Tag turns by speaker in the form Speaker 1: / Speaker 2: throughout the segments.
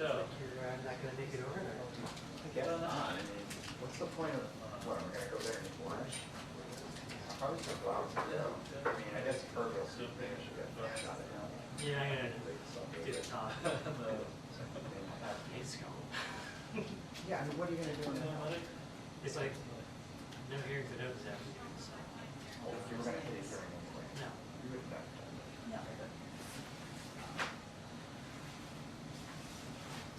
Speaker 1: like you're not going to make it over there.
Speaker 2: I guess not. I mean, what's the point of, what, we're gonna go there and lunch? Probably some flowers. Yeah. I mean, I guess Kirk will still finish it. Shot it out.
Speaker 1: Yeah, I'm going to do the talk. It's gone.
Speaker 2: Yeah, I mean, what are you gonna do in the house?
Speaker 1: It's like, no hearings and notice after doing this.
Speaker 2: Oh, if you were gonna take hearing anyway.
Speaker 1: No.
Speaker 2: You wouldn't have done
Speaker 3: No.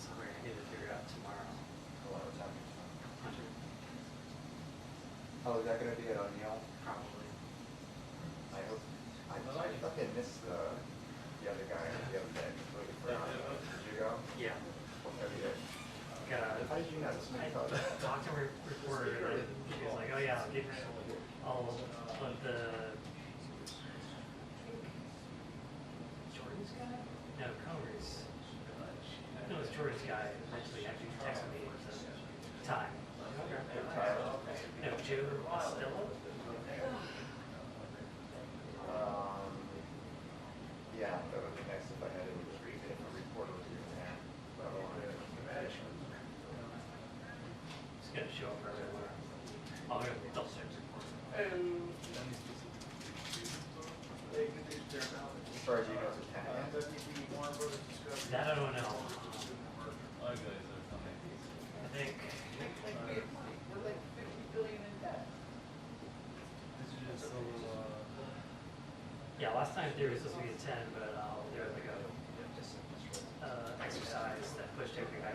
Speaker 1: So we're going to get it figured out tomorrow.
Speaker 2: a lot of time.
Speaker 1: Hunter,
Speaker 2: Oh, is that gonna be at O'Neill?
Speaker 1: probably.
Speaker 2: I hope, I fucking missed the other guy the other day. Did you go?
Speaker 1: Yeah.
Speaker 2: Every day. How did you know this many colors?
Speaker 1: Talked to a reporter and she was like, oh yeah, I'll get all of the Jordan's guy? No, Comer's. No, it was Jordan's guy eventually actually texted me the time. No, Joe Costello?
Speaker 2: Yeah, that would be nice if I had a reporter with you there. But I don't want to imagine.
Speaker 1: It's gonna show up everywhere. I'll go double check the report.
Speaker 2: As far as you know, it's a 10.
Speaker 1: That I don't know. I think.
Speaker 3: We're like 50 billion in debt.
Speaker 1: Yeah, last time there was supposed to be a 10, but there was like a exercise that pushed everything back.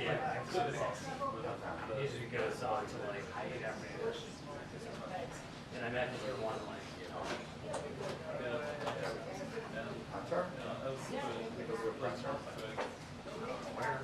Speaker 1: Yeah, usually goes on to like 8 afternoon. And I imagine you're one like,
Speaker 2: Hunter? Because we're friends, right?
Speaker 1: where?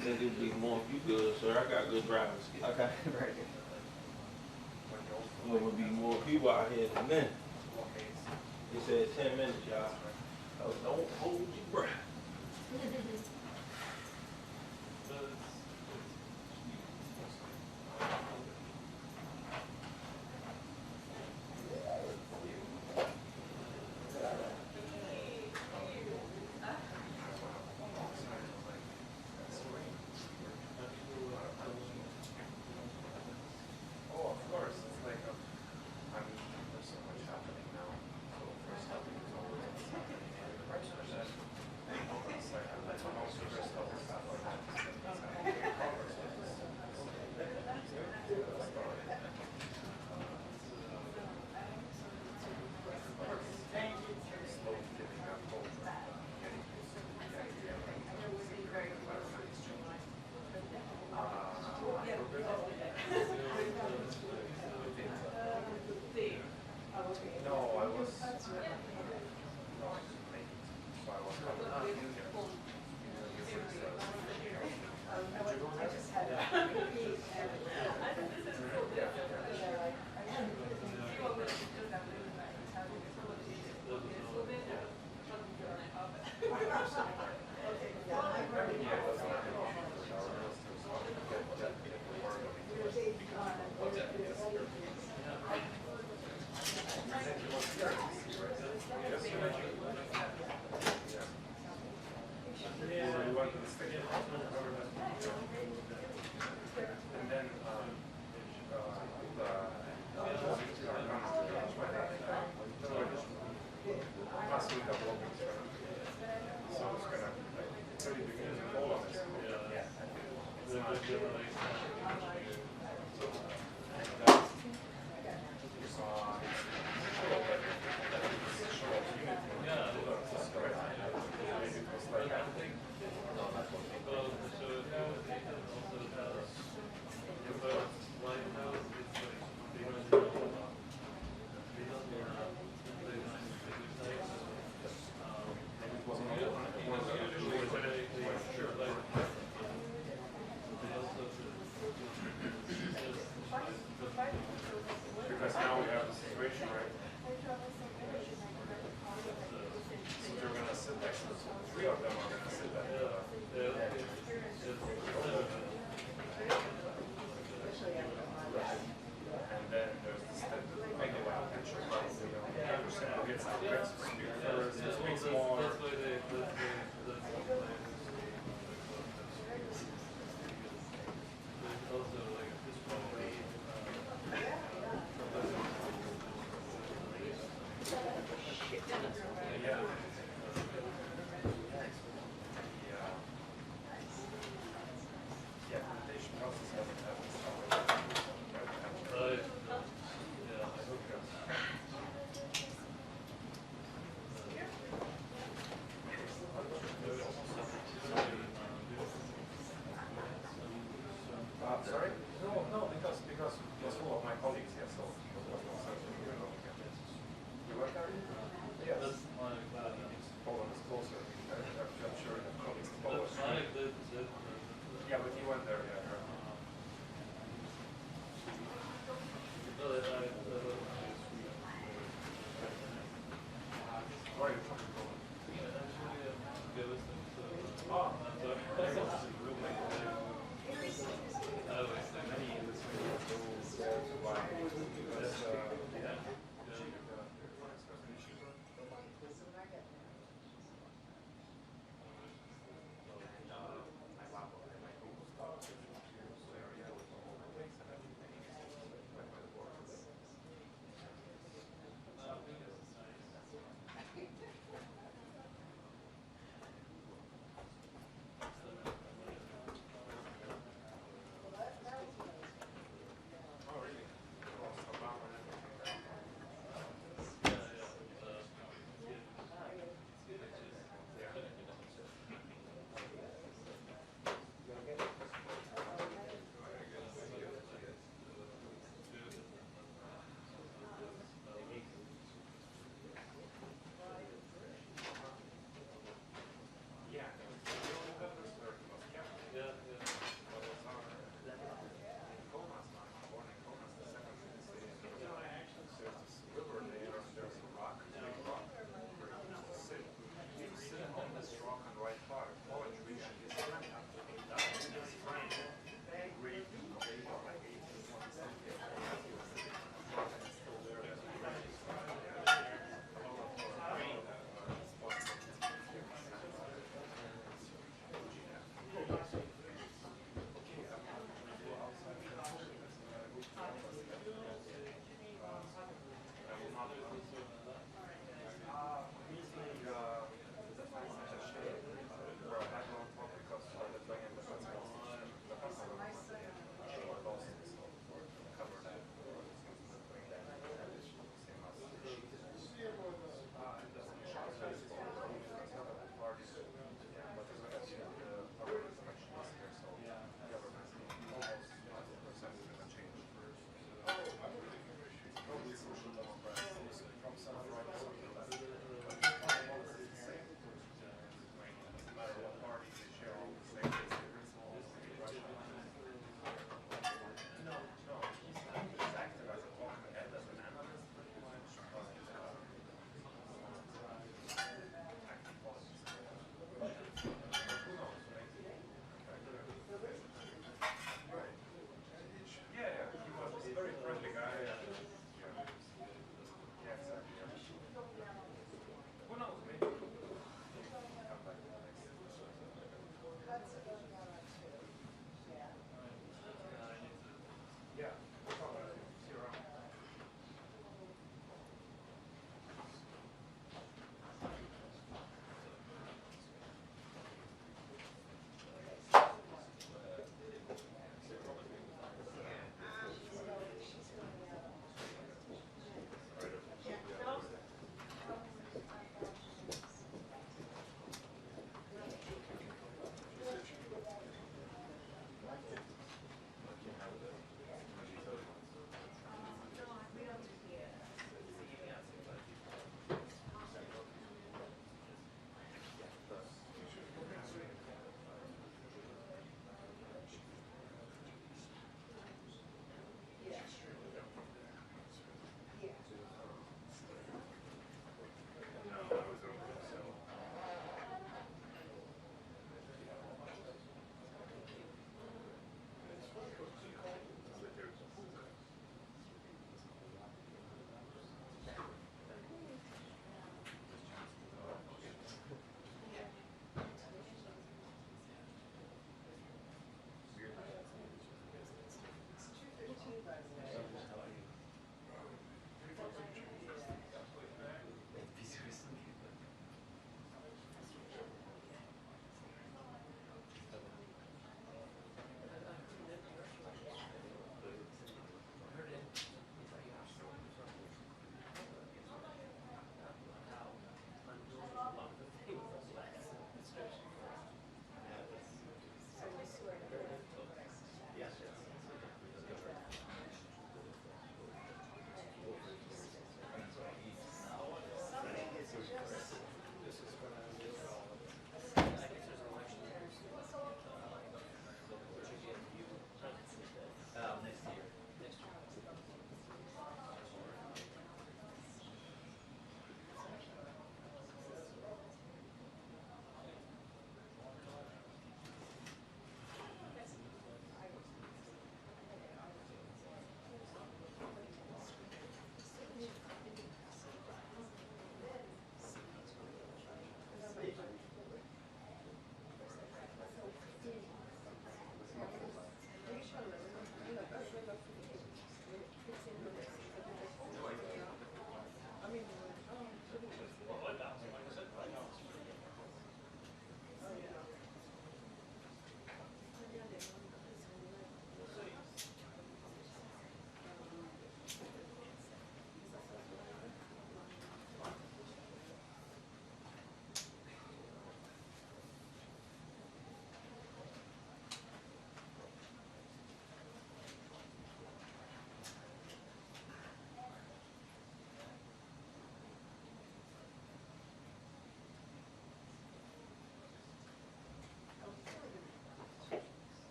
Speaker 4: think it'd be more if you good, sir. I got good driving skills.
Speaker 2: Okay, very good.
Speaker 4: There will be more people out here than then. They said 10 minutes, y'all. So don't hold your breath.
Speaker 2: Sorry? No, because all of my colleagues here, so you work there? Yes. Poland is closer. I'm sure the colleagues in Poland. Yeah, but he went there, yeah. Where are you from? Oh,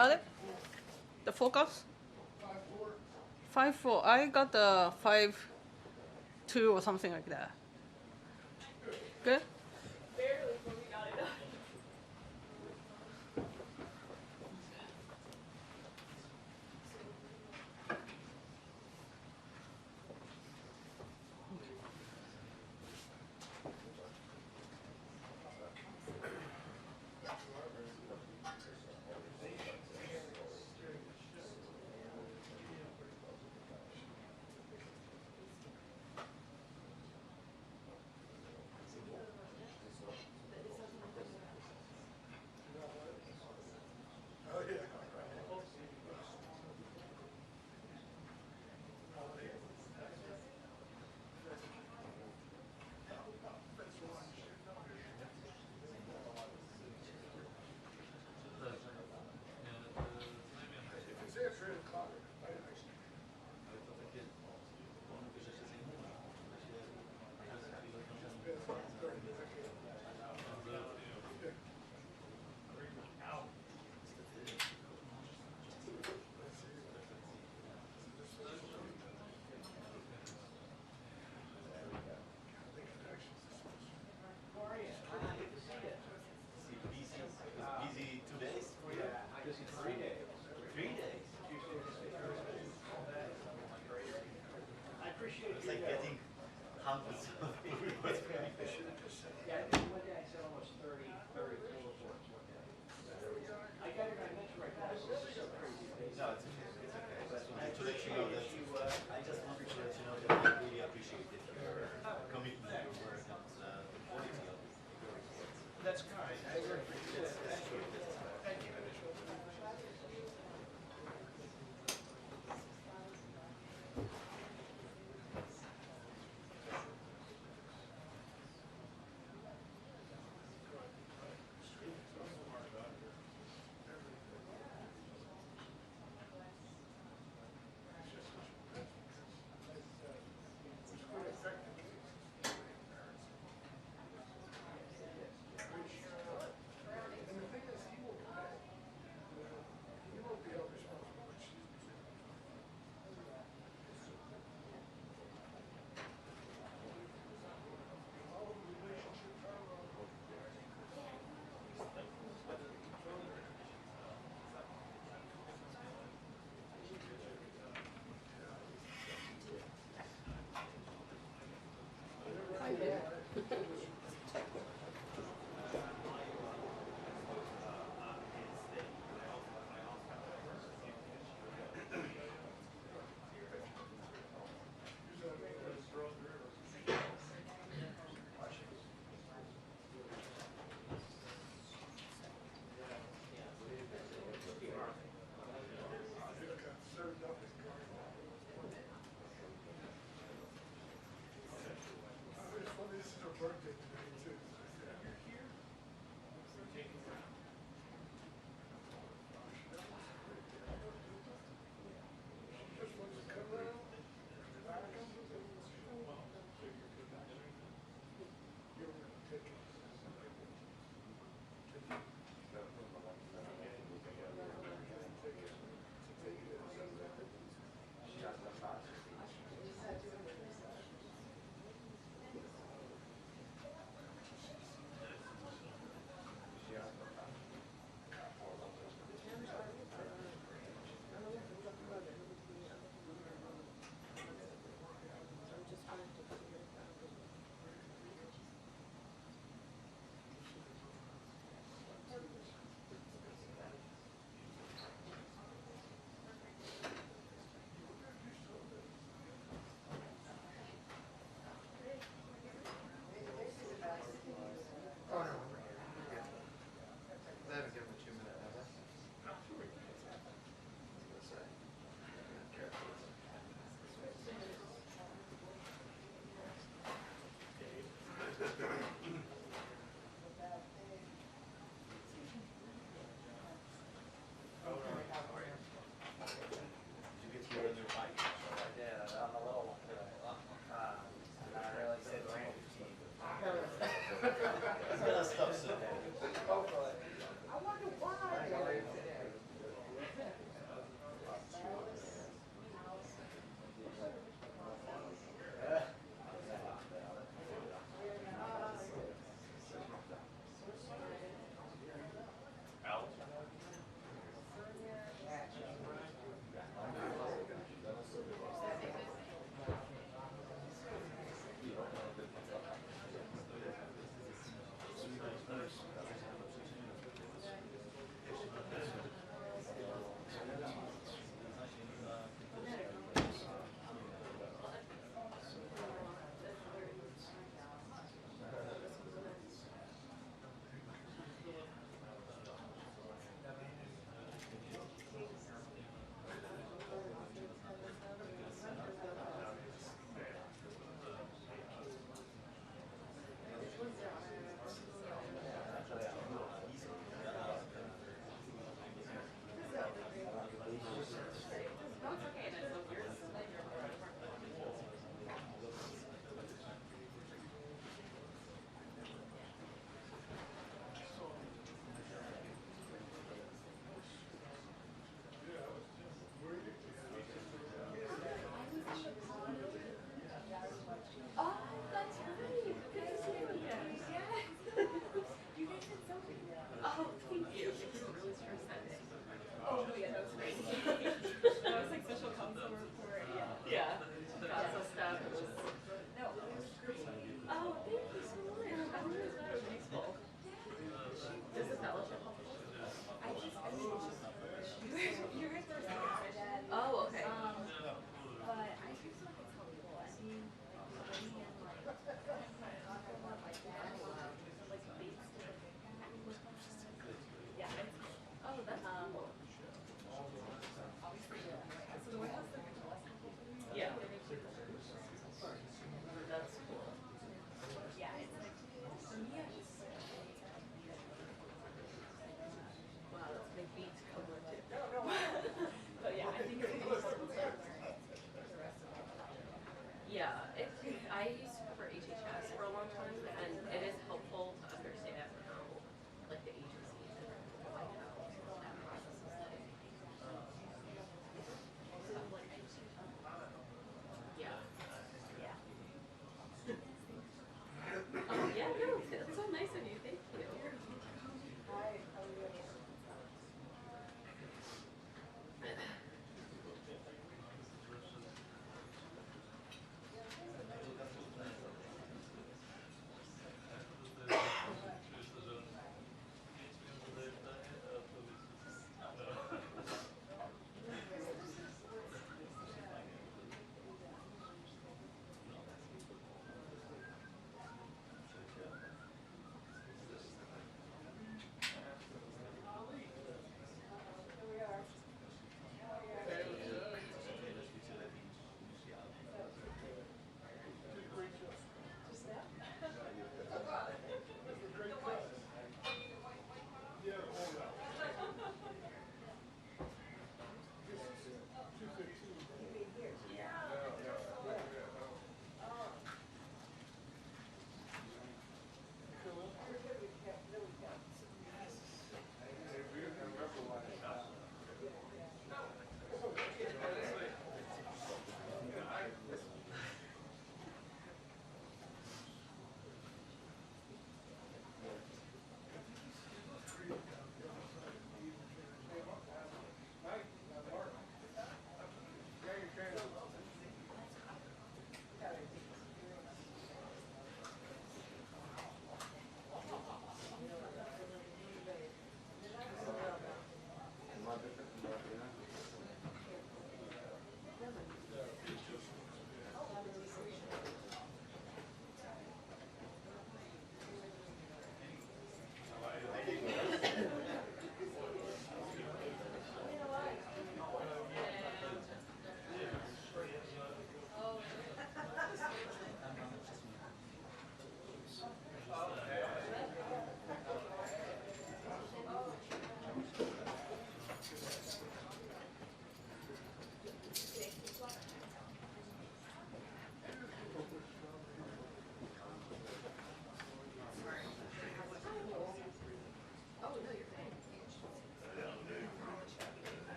Speaker 5: Got it? The focus? 5.4. I got the 5.2 or something like that. Good?
Speaker 3: Barely, but we got it done.
Speaker 2: Busy 2 days? Yeah, just 3 days. 3 days?
Speaker 1: I appreciate
Speaker 2: It's like getting hundreds of people.
Speaker 1: Yeah, I think one day I said almost 30 full reports one day. I got it, I mentioned right now, so it's so crazy.
Speaker 2: No, it's okay. It's okay. But I to let you know that I just wanted to let you know that I really appreciate it, your commitment, your work, and the quality of your reports.
Speaker 1: That's kind. I really appreciate it.
Speaker 2: That's true.
Speaker 1: Thank you.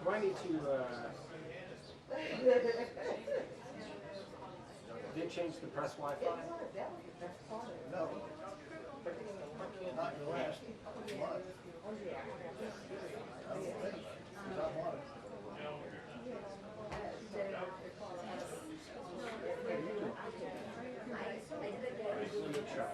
Speaker 6: Do I need to, did change the press Wi-Fi?
Speaker 2: No. Not your last month. I don't think. 'Cause I bought it.
Speaker 6: Let me try.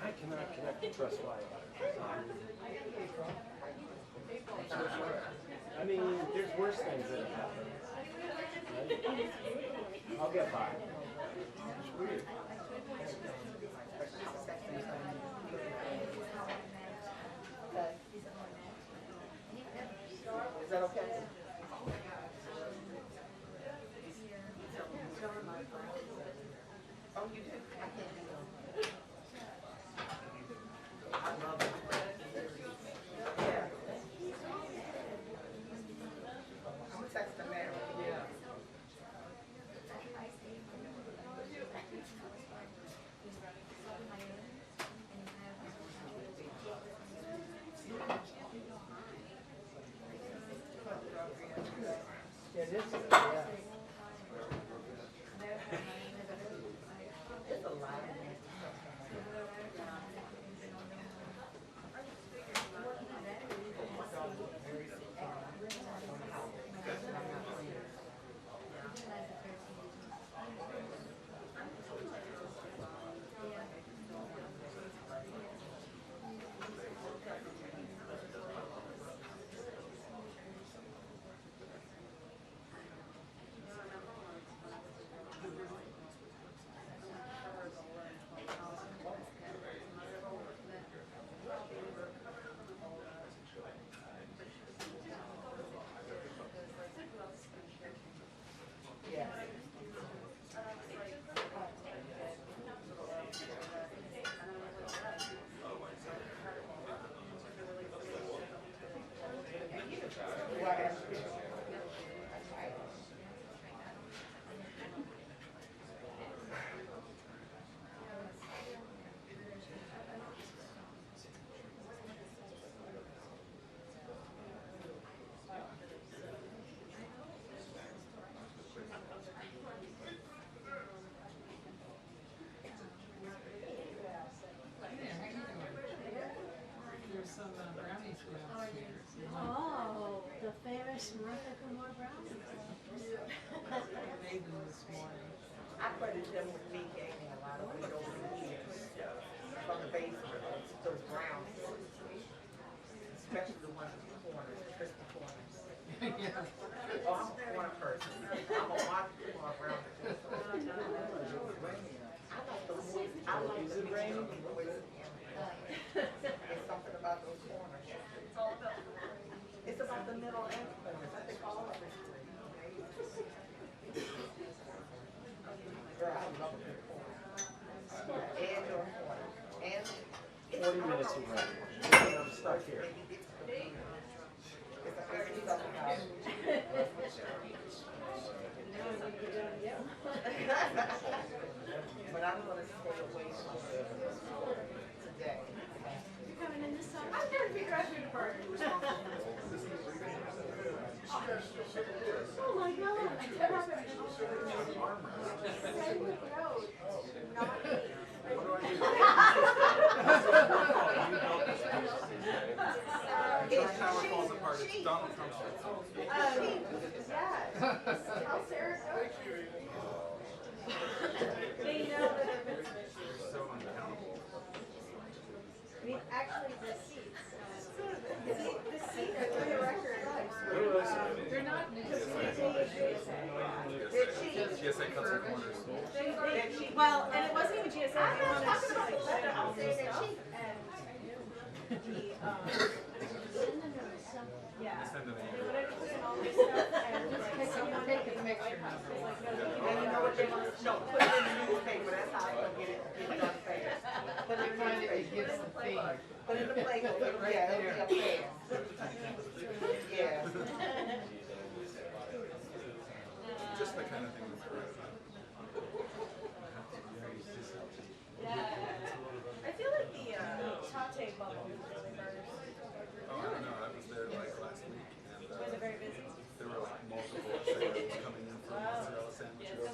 Speaker 6: I cannot connect to press Wi-Fi. I mean, there's worse things that have happened. Right? I'll get by. It's weird.
Speaker 3: Is that okay? Oh, you do? I can't handle it. I love it. Yeah. I'm gonna text the man. Yeah. Yeah, this is, yeah. It's a lot.
Speaker 7: Oh, the famous Martha Kumar brownies. I made them this morning.
Speaker 3: I credit them with me gaining a lot of weight over the years from the basement, those browns, especially the ones with the corners, the crispy corners.
Speaker 7: Yeah.
Speaker 3: Oh, I'm a corner person. I'm a Martha Kumar brown. I like the moist, I like the mixture of the moist and there's something about those corners. It's about the middle and corners. I think all of it's girl, I love a good corner. Edge or corner. And it's
Speaker 6: 40 minutes away. I'm stuck here.
Speaker 3: It's something about it. But I'm gonna stay away from it today.
Speaker 7: You coming in this summer?
Speaker 3: I'm trying to figure out who the person was
Speaker 7: Oh my God. Sedgwick Road. Not me.
Speaker 3: It's
Speaker 2: falls apart. It's Donald Trump's fault.
Speaker 3: Tell Sarah.
Speaker 7: They know that they're
Speaker 2: They're so unaccountable.
Speaker 7: I mean, actually, the seats, for the record, they're not
Speaker 2: GSA cuts the corners.
Speaker 7: well, and it wasn't even GSA.
Speaker 3: I'm not talking about the leather, I'll say they're
Speaker 7: stuff.
Speaker 3: cheap.
Speaker 7: And the, yeah.
Speaker 2: Send them
Speaker 7: They
Speaker 2: in.
Speaker 7: wanted to put in all this stuff and like someone
Speaker 5: Take a picture.
Speaker 3: And you know what they want? No, put it in the newspaper, that's how I'm gonna get it done fast. Put it in the newspaper. Put it in the Playboy, yeah, it'll be up there. Yeah.
Speaker 2: Just the kind of thing that's right about.
Speaker 7: I feel like the Tate bubble is really burst.
Speaker 2: Oh, I don't know. I was there like last week, and
Speaker 7: Was it very busy?
Speaker 2: there were like multiple sailors coming in from mozzarella sandwiches.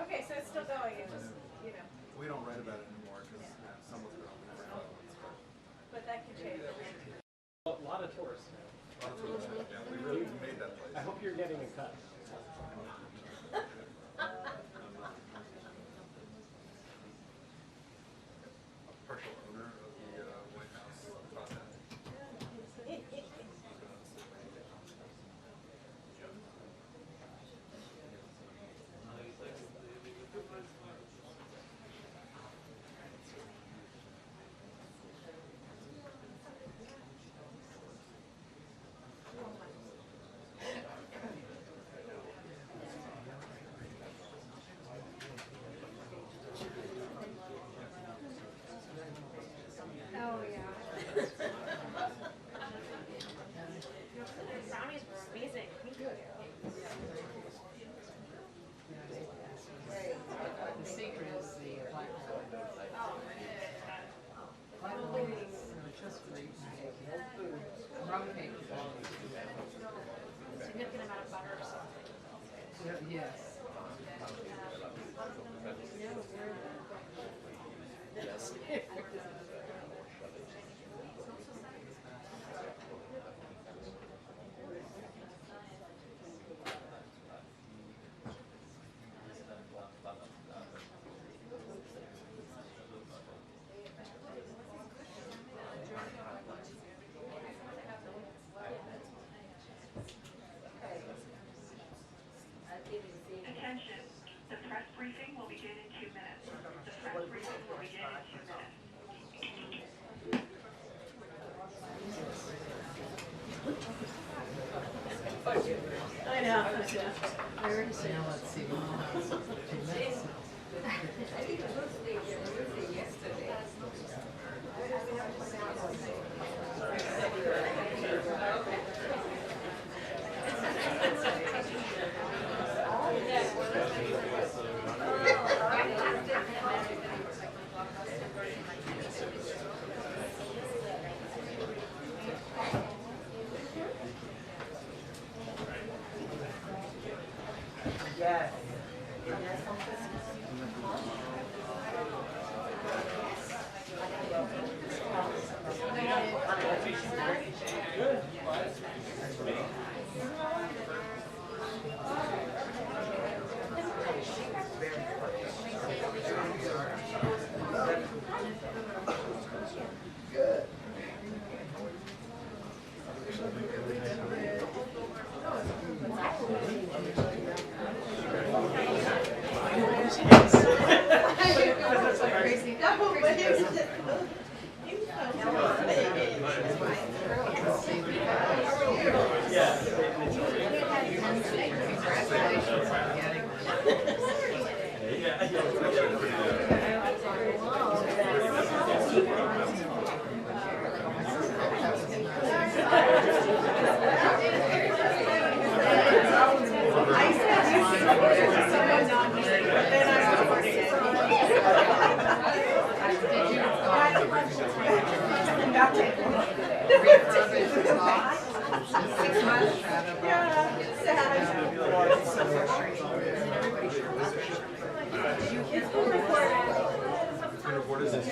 Speaker 7: Okay, so it's still going, it's just, you know,
Speaker 2: We don't write about it anymore because some of them are around.
Speaker 7: but that can change.
Speaker 6: A lot of tourists.
Speaker 2: Lots of them. Yeah, we really made that place.
Speaker 6: I hope you're getting a cut.
Speaker 2: Partial owner of the White House thought that.
Speaker 7: Oh, yeah. Brownies were amazing.
Speaker 5: The secret is the black just great. Rum cake.
Speaker 7: Significant amount of butter or something.
Speaker 5: Yes.
Speaker 8: Attention, the press briefing will begin in 2 minutes. The press briefing will begin in 2 minutes.
Speaker 7: I know. I already said.
Speaker 5: Now let's see.
Speaker 3: Yes.
Speaker 2: What is this?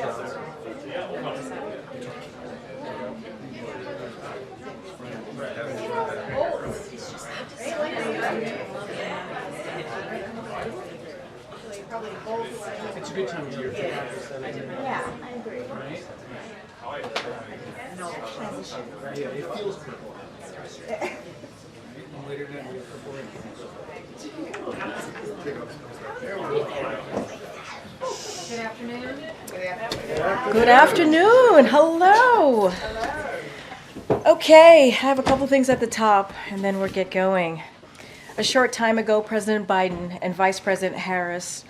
Speaker 6: It's a good time of year for that.
Speaker 3: Yeah, I agree.
Speaker 6: Right? Yeah, it feels purple. Later than we purple.
Speaker 7: Good afternoon.
Speaker 5: Good afternoon. Hello. Okay, I have a couple things at the top, and then we'll get going. A short time ago, President Biden and Vice President Harris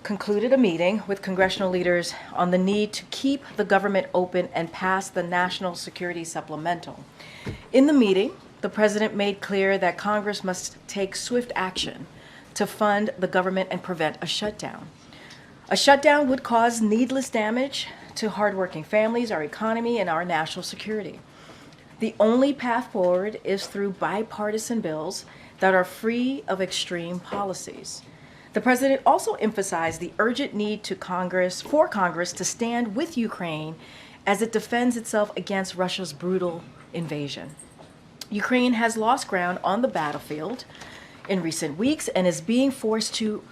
Speaker 5: concluded a meeting with congressional leaders on the need to keep the government open and pass the National Security Supplemental. In the meeting, the president made clear that Congress must take swift action to fund the government and prevent a shutdown. A shutdown would cause needless damage to hardworking families, our economy, and our national security. The only path forward is through bipartisan bills that are free of extreme policies. The president also emphasized the urgent need for Congress to stand with Ukraine as it defends itself against Russia's brutal invasion. Ukraine has lost ground on the battlefield in recent weeks and is being forced to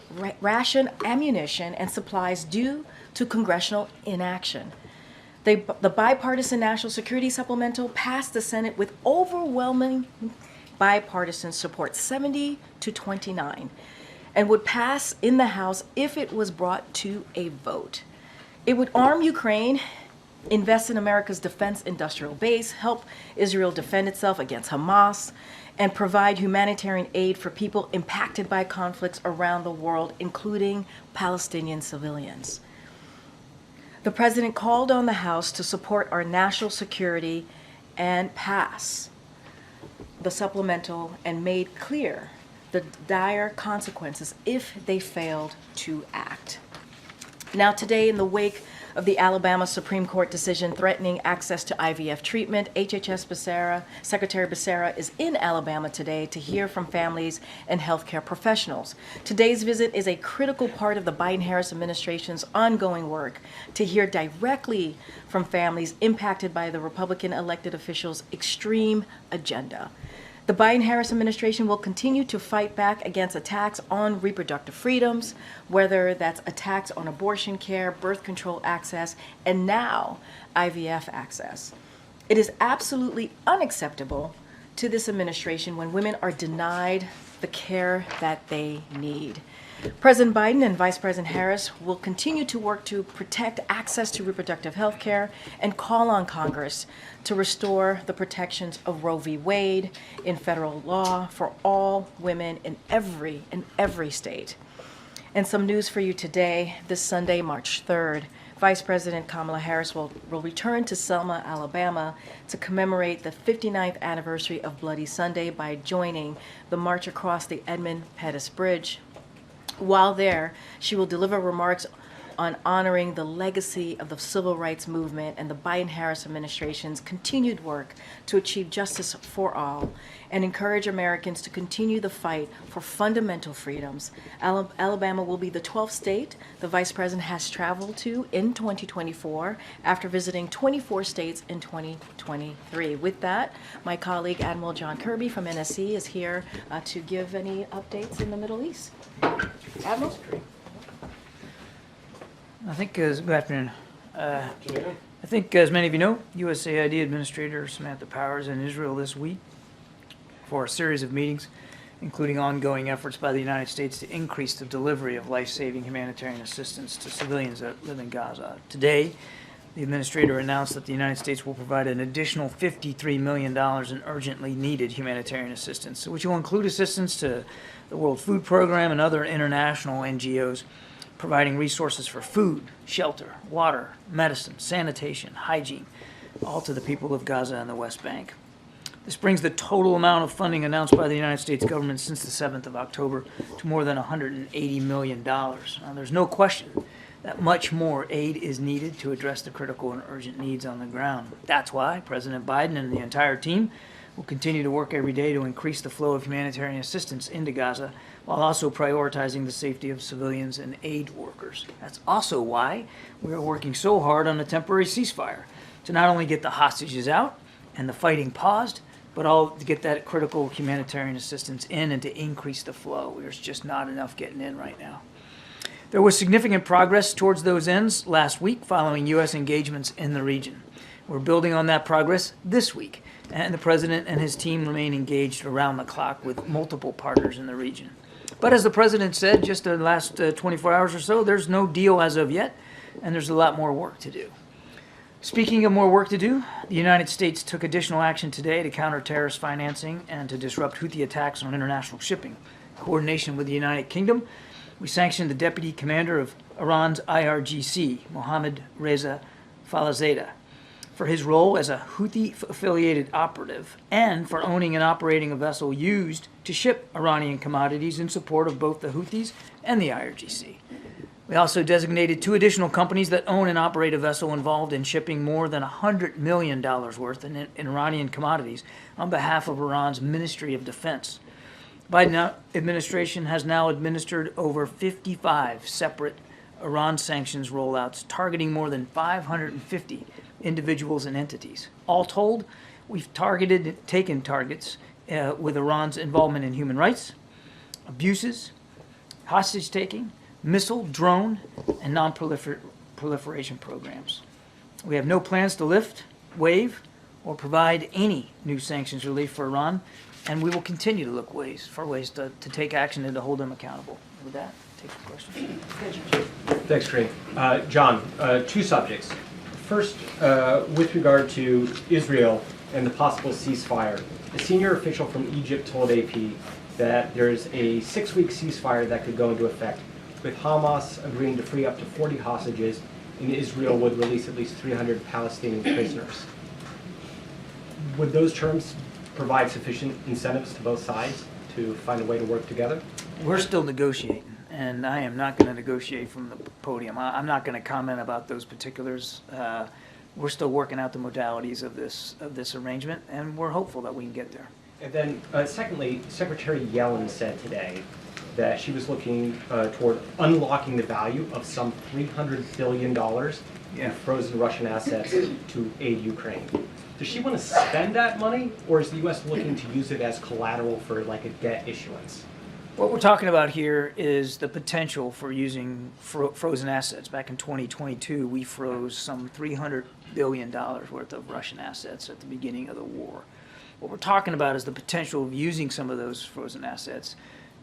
Speaker 5: ration ammunition and supplies due to congressional inaction. The bipartisan National Security Supplemental passed the Senate with overwhelming bipartisan support, 70 to 29, and would pass in the House if it was brought to a vote. It would arm Ukraine, invest in America's defense industrial base, help Israel defend itself against Hamas, and provide humanitarian aid for people impacted by conflicts around the world, including Palestinian civilians. The president called on the House to support our national security and pass the supplemental and made clear the dire consequences if they failed to act. Now, today, in the wake of the Alabama Supreme Court decision threatening access to IVF treatment, Secretary Becerra is in Alabama today to hear from families and healthcare professionals. Today's visit is a critical part of the Biden-Harris administration's ongoing work to hear directly from families impacted by the Republican elected officials' extreme agenda. The Biden-Harris administration will continue to fight back against attacks on reproductive freedoms, whether that's attacks on abortion care, birth control access, and now IVF access. It is absolutely unacceptable to this administration when women are denied the care that they need. President Biden and Vice President Harris will continue to work to protect access to reproductive health care and call on Congress to restore the protections of Roe v. Wade in federal law for all women in every state. And some news for you today. This Sunday, March 3rd, Vice President Kamala Harris will return to Selma, Alabama to commemorate the 59th anniversary of Bloody Sunday by joining the march across the Edmund Pettus Bridge. While there, she will deliver remarks on honoring the legacy of the civil rights movement and the Biden-Harris administration's continued work to achieve justice for all and encourage Americans to continue the fight for fundamental freedoms. Alabama will be the 12th state the Vice President has traveled to in 2024 after visiting 24 states in 2023. With that, my colleague Admiral John Kirby from NSC is here to give any updates in the Middle East. Admiral?
Speaker 9: Good afternoon. I think, as many of you know, USAID Administrator Samantha Power is in Israel this week for a series of meetings, including ongoing efforts by the United States to increase the delivery of life-saving humanitarian assistance to civilians that live in Gaza. Today, the Administrator announced that the United States will provide an additional $53 million in urgently needed humanitarian assistance, which will include assistance to the World Food Program and other international NGOs, providing resources for food, shelter, water, medicine, sanitation, hygiene, all to the people of Gaza and the West Bank. This brings the total amount of funding announced by the United States government since the 7th of October to more than $180 million. Now, there's no question that much more aid is needed to address the critical and urgent needs on the ground. That's why President Biden and the entire team will continue to work every day to increase the flow of humanitarian assistance into Gaza, while also prioritizing the safety of civilians and aid workers. That's also why we are working so hard on a temporary ceasefire to not only get the hostages out, and the fighting paused, but all to get that critical humanitarian assistance in and to increase the flow. There's just not enough getting in right now. There was significant progress towards those ends last week following U.S. engagements in the region. We're building on that progress this week, and the President and his team remain engaged around the clock with multiple partners in the region. But as the President said just the last 24 hours or so, there's no deal as of yet, and there's a lot more work to do. Speaking of more work to do, the United States took additional action today to counter terrorist financing and to disrupt Houthi attacks on international shipping. In coordination with the United Kingdom, we sanctioned the deputy commander of Iran's IRGC, Mohammad Reza Falazadeh, for his role as a Houthi-affiliated operative and for owning and operating a vessel used to ship Iranian commodities in support of both the Houthis and the IRGC. We also designated 2 additional companies that own and operate a vessel involved in shipping more than $100 million worth in Iranian commodities on behalf of Iran's Ministry of Defense. The Biden administration has now administered over 55 separate Iran sanctions rollouts targeting more than 550 individuals and entities. All told, we've taken targets with Iran's involvement in human rights, abuses, hostage-taking, missile, drone, and non-proliferation programs. We have no plans to lift, waive, or provide any new sanctions relief for Iran, and we will continue to look for ways to take action and to hold them accountable. With that, take some questions.
Speaker 6: Thanks, Karine. John, 2 subjects. First, with regard to Israel and the possible ceasefire, a senior official from Egypt told AP that there's a 6-week ceasefire that could go into effect, with Hamas agreeing to free up to 40 hostages, and Israel would release at least 300 Palestinian prisoners. Would those terms provide sufficient incentives to both sides to find a way to work together?
Speaker 9: We're still negotiating, and I am not going to negotiate from the podium. I'm not going to comment about those particulars. We're still working out the modalities of this arrangement, and we're hopeful that we can get there.
Speaker 6: And then, secondly, Secretary Yellen said today that she was looking toward unlocking the value of some $300 billion in frozen Russian assets to aid Ukraine. Does she want to spend that money, or is the U.S. looking to use it as collateral for like a debt issuance?
Speaker 9: What we're talking about here is the potential for using frozen assets. Back in 2022, we froze some $300 billion worth of Russian assets at the beginning of the war. What we're talking about is the potential of using some of those frozen assets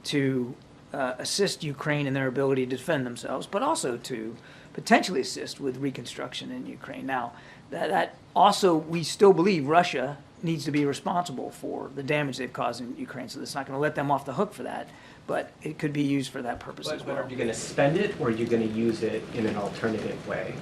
Speaker 9: to assist Ukraine in their ability to defend themselves, but also to potentially assist with reconstruction in Ukraine. Now, that also, we still believe Russia needs to be responsible for the damage they've caused in Ukraine, so it's not going to let them off the hook for that, but it could be used for that purpose as well.
Speaker 6: But are you going to spend it, or are you going to use it in an alternative way?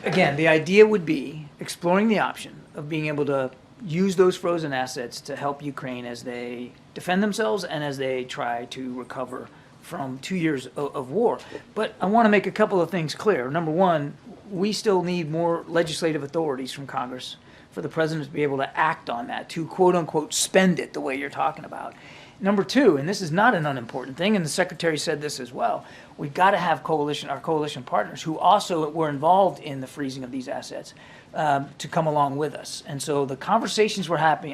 Speaker 9: Again, the idea would be exploring the option of being able to use those frozen assets to help Ukraine as they defend themselves and as they try to recover from 2 years of war. But I want to make a couple of things clear. Number one, we still need more legislative authorities from Congress for the president to be able to act on that, to quote unquote spend it the way you're talking about. Number two, and this is not an unimportant thing, and the secretary said this as well, we've got to have our coalition partners who also were involved in the freezing of these assets to come along with us. And so the conversations we're having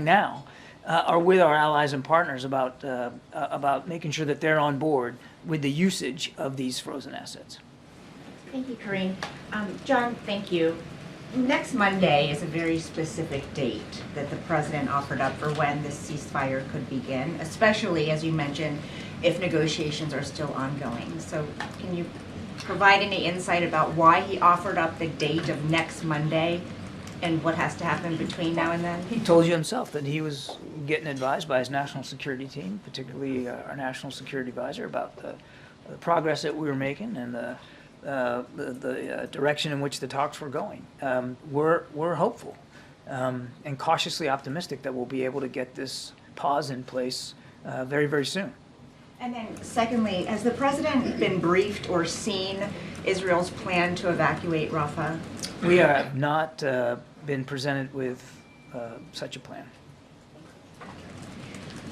Speaker 9: now are with our allies and partners about making sure that they're on board with the usage of these frozen assets.
Speaker 10: Thank you, Karine. John, thank you. Next Monday is a very specific date that the president offered up for when this ceasefire could begin, especially, as you mentioned, if negotiations are still ongoing. So can you provide any insight about why he offered up the date of next Monday and what has to happen between now and then?
Speaker 9: He told you himself that he was getting advised by his national security team, particularly our national security advisor, about the progress that we were making and the direction in which the talks were going. We're hopeful and cautiously optimistic that we'll be able to get this pause in place very, very soon.
Speaker 10: And then secondly, has the president been briefed or seen Israel's plan to evacuate Rafah?
Speaker 9: We have not been presented with such a plan.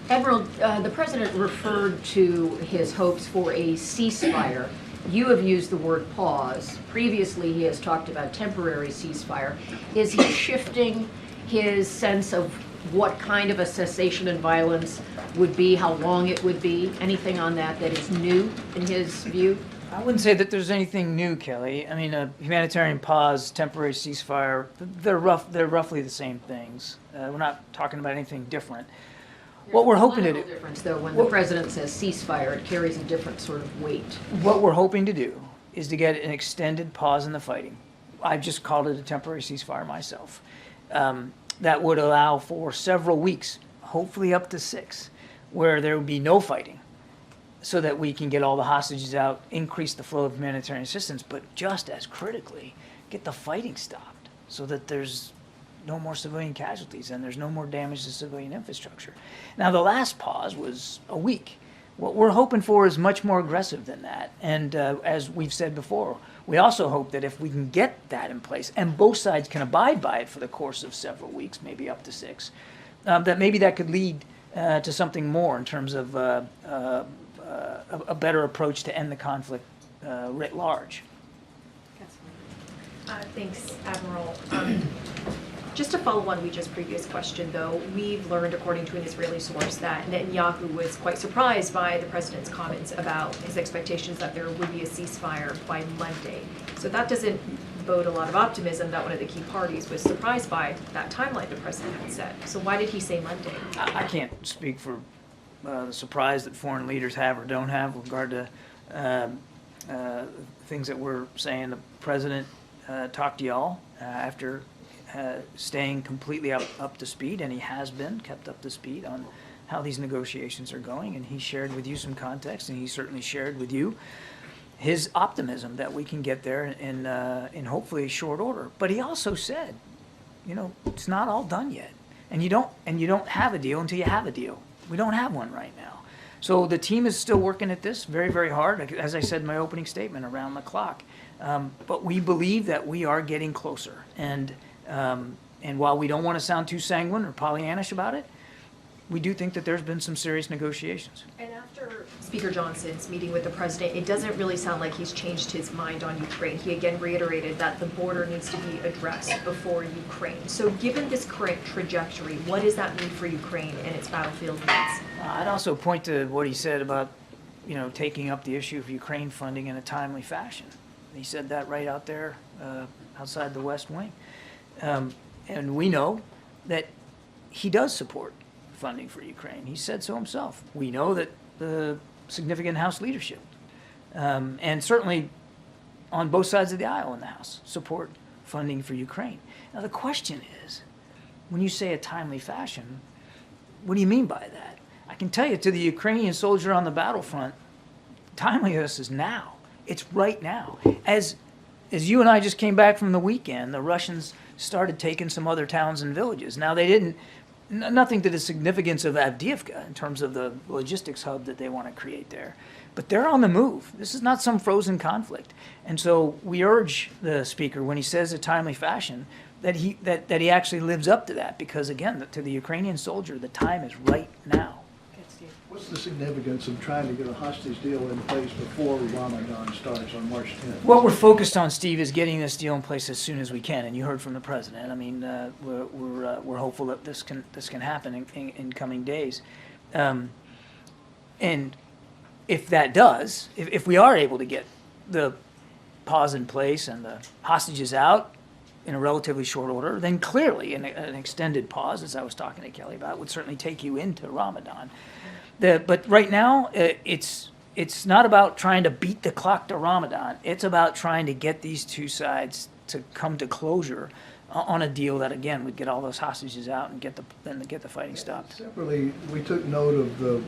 Speaker 11: Admiral, the president referred to his hopes for a ceasefire You have used the word pause. Previously, he has talked about temporary ceasefire. Is he shifting his sense of what kind of a cessation in violence would be, how long it would be? Anything on that that is new in his view?
Speaker 9: I wouldn't say that there's anything new, Kelly. I mean, a humanitarian pause, temporary ceasefire, they're roughly the same things. We're not talking about anything different. What we're hoping to do.
Speaker 11: Difference, though, when the president says ceasefire, it carries a different sort of weight.
Speaker 9: What we're hoping to do is to get an extended pause in the fighting. I've just called it a temporary ceasefire myself. That would allow for several weeks, hopefully up to 6, where there would be no fighting, so that we can get all the hostages out, increase the flow of humanitarian assistance, but just as critically, get the fighting stopped so that there's no more civilian casualties and there's no more damage to civilian infrastructure. Now, the last pause was a week. What we're hoping for is much more aggressive than that. And as we've said before, we also hope that if we can get that in place and both sides can abide by it for the course of several weeks, maybe up to 6, that maybe that could lead to something more in terms of a better approach to end the conflict writ large.
Speaker 12: Thanks, Admiral. Just to follow on Weeja's previous question, though, we've learned, according to an Israeli source, that Netanyahu was quite surprised by the president's comments about his expectations that there would be a ceasefire by Monday. So that doesn't bode a lot of optimism that one of the key parties was surprised by that timeline the president had set. So why did he say Monday?
Speaker 9: I can't speak for the surprise that foreign leaders have or don't have with regard to things that we're saying. The president talked to y'all after staying completely up to speed, and he has been kept up to speed on how these negotiations are going, and he shared with you some context, and he certainly shared with you his optimism that we can get there in hopefully short order. But he also said, you know, it's not all done yet, and you don't have a deal until you have a deal. We don't have one right now. So the team is still working at this very, very hard, as I said in my opening statement, around the clock. But we believe that we are getting closer. And while we don't want to sound too sanguine or Pollyannish about it, we do think that there's been some serious negotiations.
Speaker 12: And after Speaker Johnson's meeting with the president, it doesn't really sound like he's changed his mind on Ukraine. He again reiterated that the border needs to be addressed before Ukraine. So given this current trajectory, what does that mean for Ukraine and its battlefield needs?
Speaker 9: I'd also point to what he said about, you know, taking up the issue of Ukraine funding in a timely fashion. He said that right out there outside the West Wing. And we know that he does support funding for Ukraine. He said so himself. We know that the significant House leadership, and certainly on both sides of the aisle in the House, support funding for Ukraine. Now the question is, when you say a timely fashion, what do you mean by that? I can tell you, to the Ukrainian soldier on the battlefront, timeliness is now. It's right now. As you and I just came back from the weekend, the Russians started taking some other towns and villages. Now they didn't, nothing to the significance of Avdiivka in terms of the logistics hub that they want to create there. But they're on the move. This is not some frozen conflict. And so we urge the speaker, when he says a timely fashion, that he actually lives up to that. Because again, to the Ukrainian soldier, the time is right now.
Speaker 13: What's the significance of trying to get a hostage deal in place before Ramadan starts on March 10th?
Speaker 9: What we're focused on, Steve, is getting this deal in place as soon as we can. And you heard from the president. I mean, we're hopeful that this can happen in coming days. And if that does, if we are able to get the pause in place and the hostages out in a relatively short order, then clearly an extended pause, as I was talking to Kelly about, would certainly take you into Ramadan. But right now, it's not about trying to beat the clock to Ramadan. It's about trying to get these two sides to come to closure on a deal that, again, would get all those hostages out and get the fighting stopped.
Speaker 13: Separately, we took note of the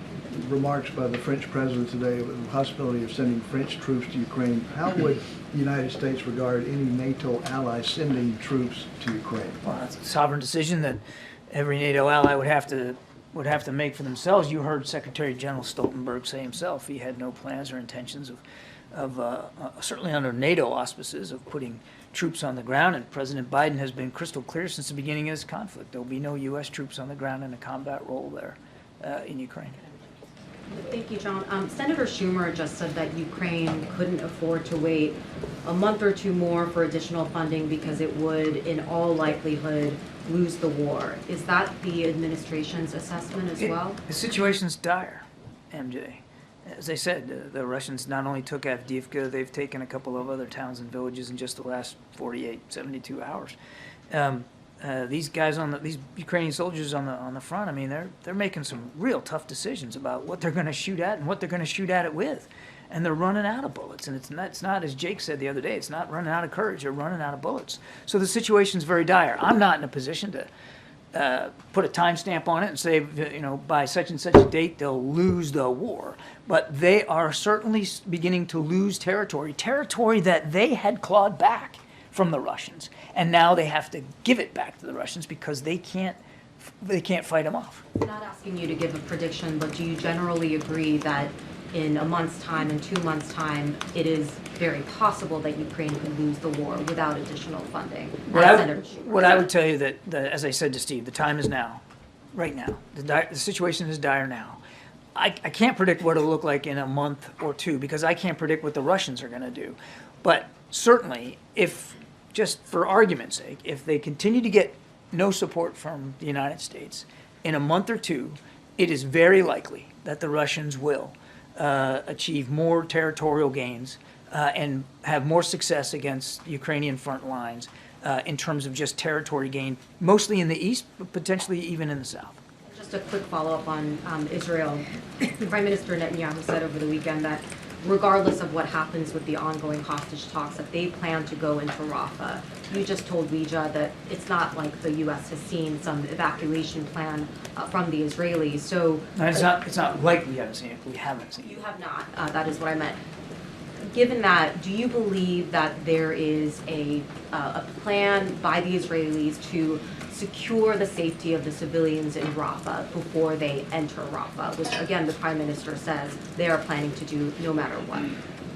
Speaker 13: remarks by the French president today of the possibility of sending French troops to Ukraine. How would the United States regard any NATO ally sending troops to Ukraine?
Speaker 9: Well, that's a sovereign decision that every NATO ally would have to make for themselves. You heard Secretary General Stoltenberg say himself he had no plans or intentions of certainly under NATO auspices, of putting troops on the ground, and President Biden has been crystal clear since the beginning of this conflict. There will be no U.S. troops on the ground in a combat role there in Ukraine.
Speaker 14: Thank you, John. Senator Schumer just said that Ukraine couldn't afford to wait a month or two more for additional funding because it would, in all likelihood, lose the war. Is that the administration's assessment as well?
Speaker 9: The situation's dire, MJ. As I said, the Russians not only took Avdiivka, they've taken a couple of other towns and villages in just the last 48, 72 hours. These guys these Ukrainian soldiers on the front, I mean, they're making some real tough decisions about what they're going to shoot at and what they're going to shoot at it with, and they're running out of bullets. And it's not, as Jake said the other day, it's not running out of courage; they're running out of bullets. So the situation's very dire. I'm not in a position to put a timestamp on it and say, by such and such a date they'll lose the war. But they are certainly beginning to lose territory that they had clawed back from the Russians, and now they have to give it back to the Russians because they can't fight them off.
Speaker 14: I'm not asking you to give a prediction, but do you generally agree that in a month's time, in 2 months' time, it is very possible that Ukraine could lose the war without additional funding?
Speaker 9: What I would tell you that, as I said to Steve, the time is now, right now. The situation is dire now. I can't predict what it'll look like in a month or two because I can't predict what the Russians are going to do. But certainly, just for argument's sake, if they continue to get no support from the United States, in a month or two, it is very likely that the Russians will achieve more territorial gains and have more success against Ukrainian front lines in terms of just territory gain, mostly in the east, but potentially even in the south.
Speaker 14: Just a quick follow-up on Israel. Prime Minister Netanyahu said over the weekend that regardless of what happens with the ongoing hostage talks, that they plan to go into Rafah. You just told Weija that it's not like the U.S. has seen some evacuation plan from the Israelis. So
Speaker 9: no, it's not like we haven't seen it. We haven't seen it.
Speaker 14: You have not. That is what I meant. Given that, do you believe that there is a plan by the Israelis to secure the safety of the civilians in Rafah before they enter Rafah, which again the Prime Minister says they are planning to do no matter what?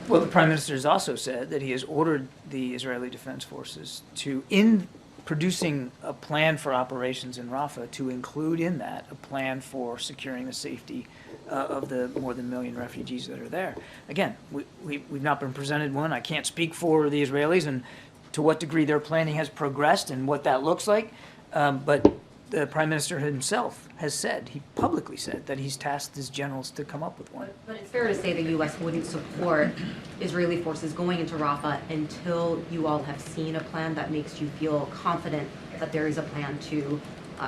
Speaker 9: Well, the Prime Minister has also said that he has ordered the Israeli Defense Forces to, in producing a plan for operations in Rafah, to include in that a plan for securing the safety of the more than 1 million refugees that are there. Again, we've not been presented one. I can't speak for the Israelis and to what degree their planning has progressed and what that looks like. But the Prime Minister himself has said, he publicly said, that he's tasked his generals to come up with one.
Speaker 14: But it's fair to say the U.S. wouldn't support Israeli forces going into Rafah until you all have seen a plan that makes you feel confident that there is a plan to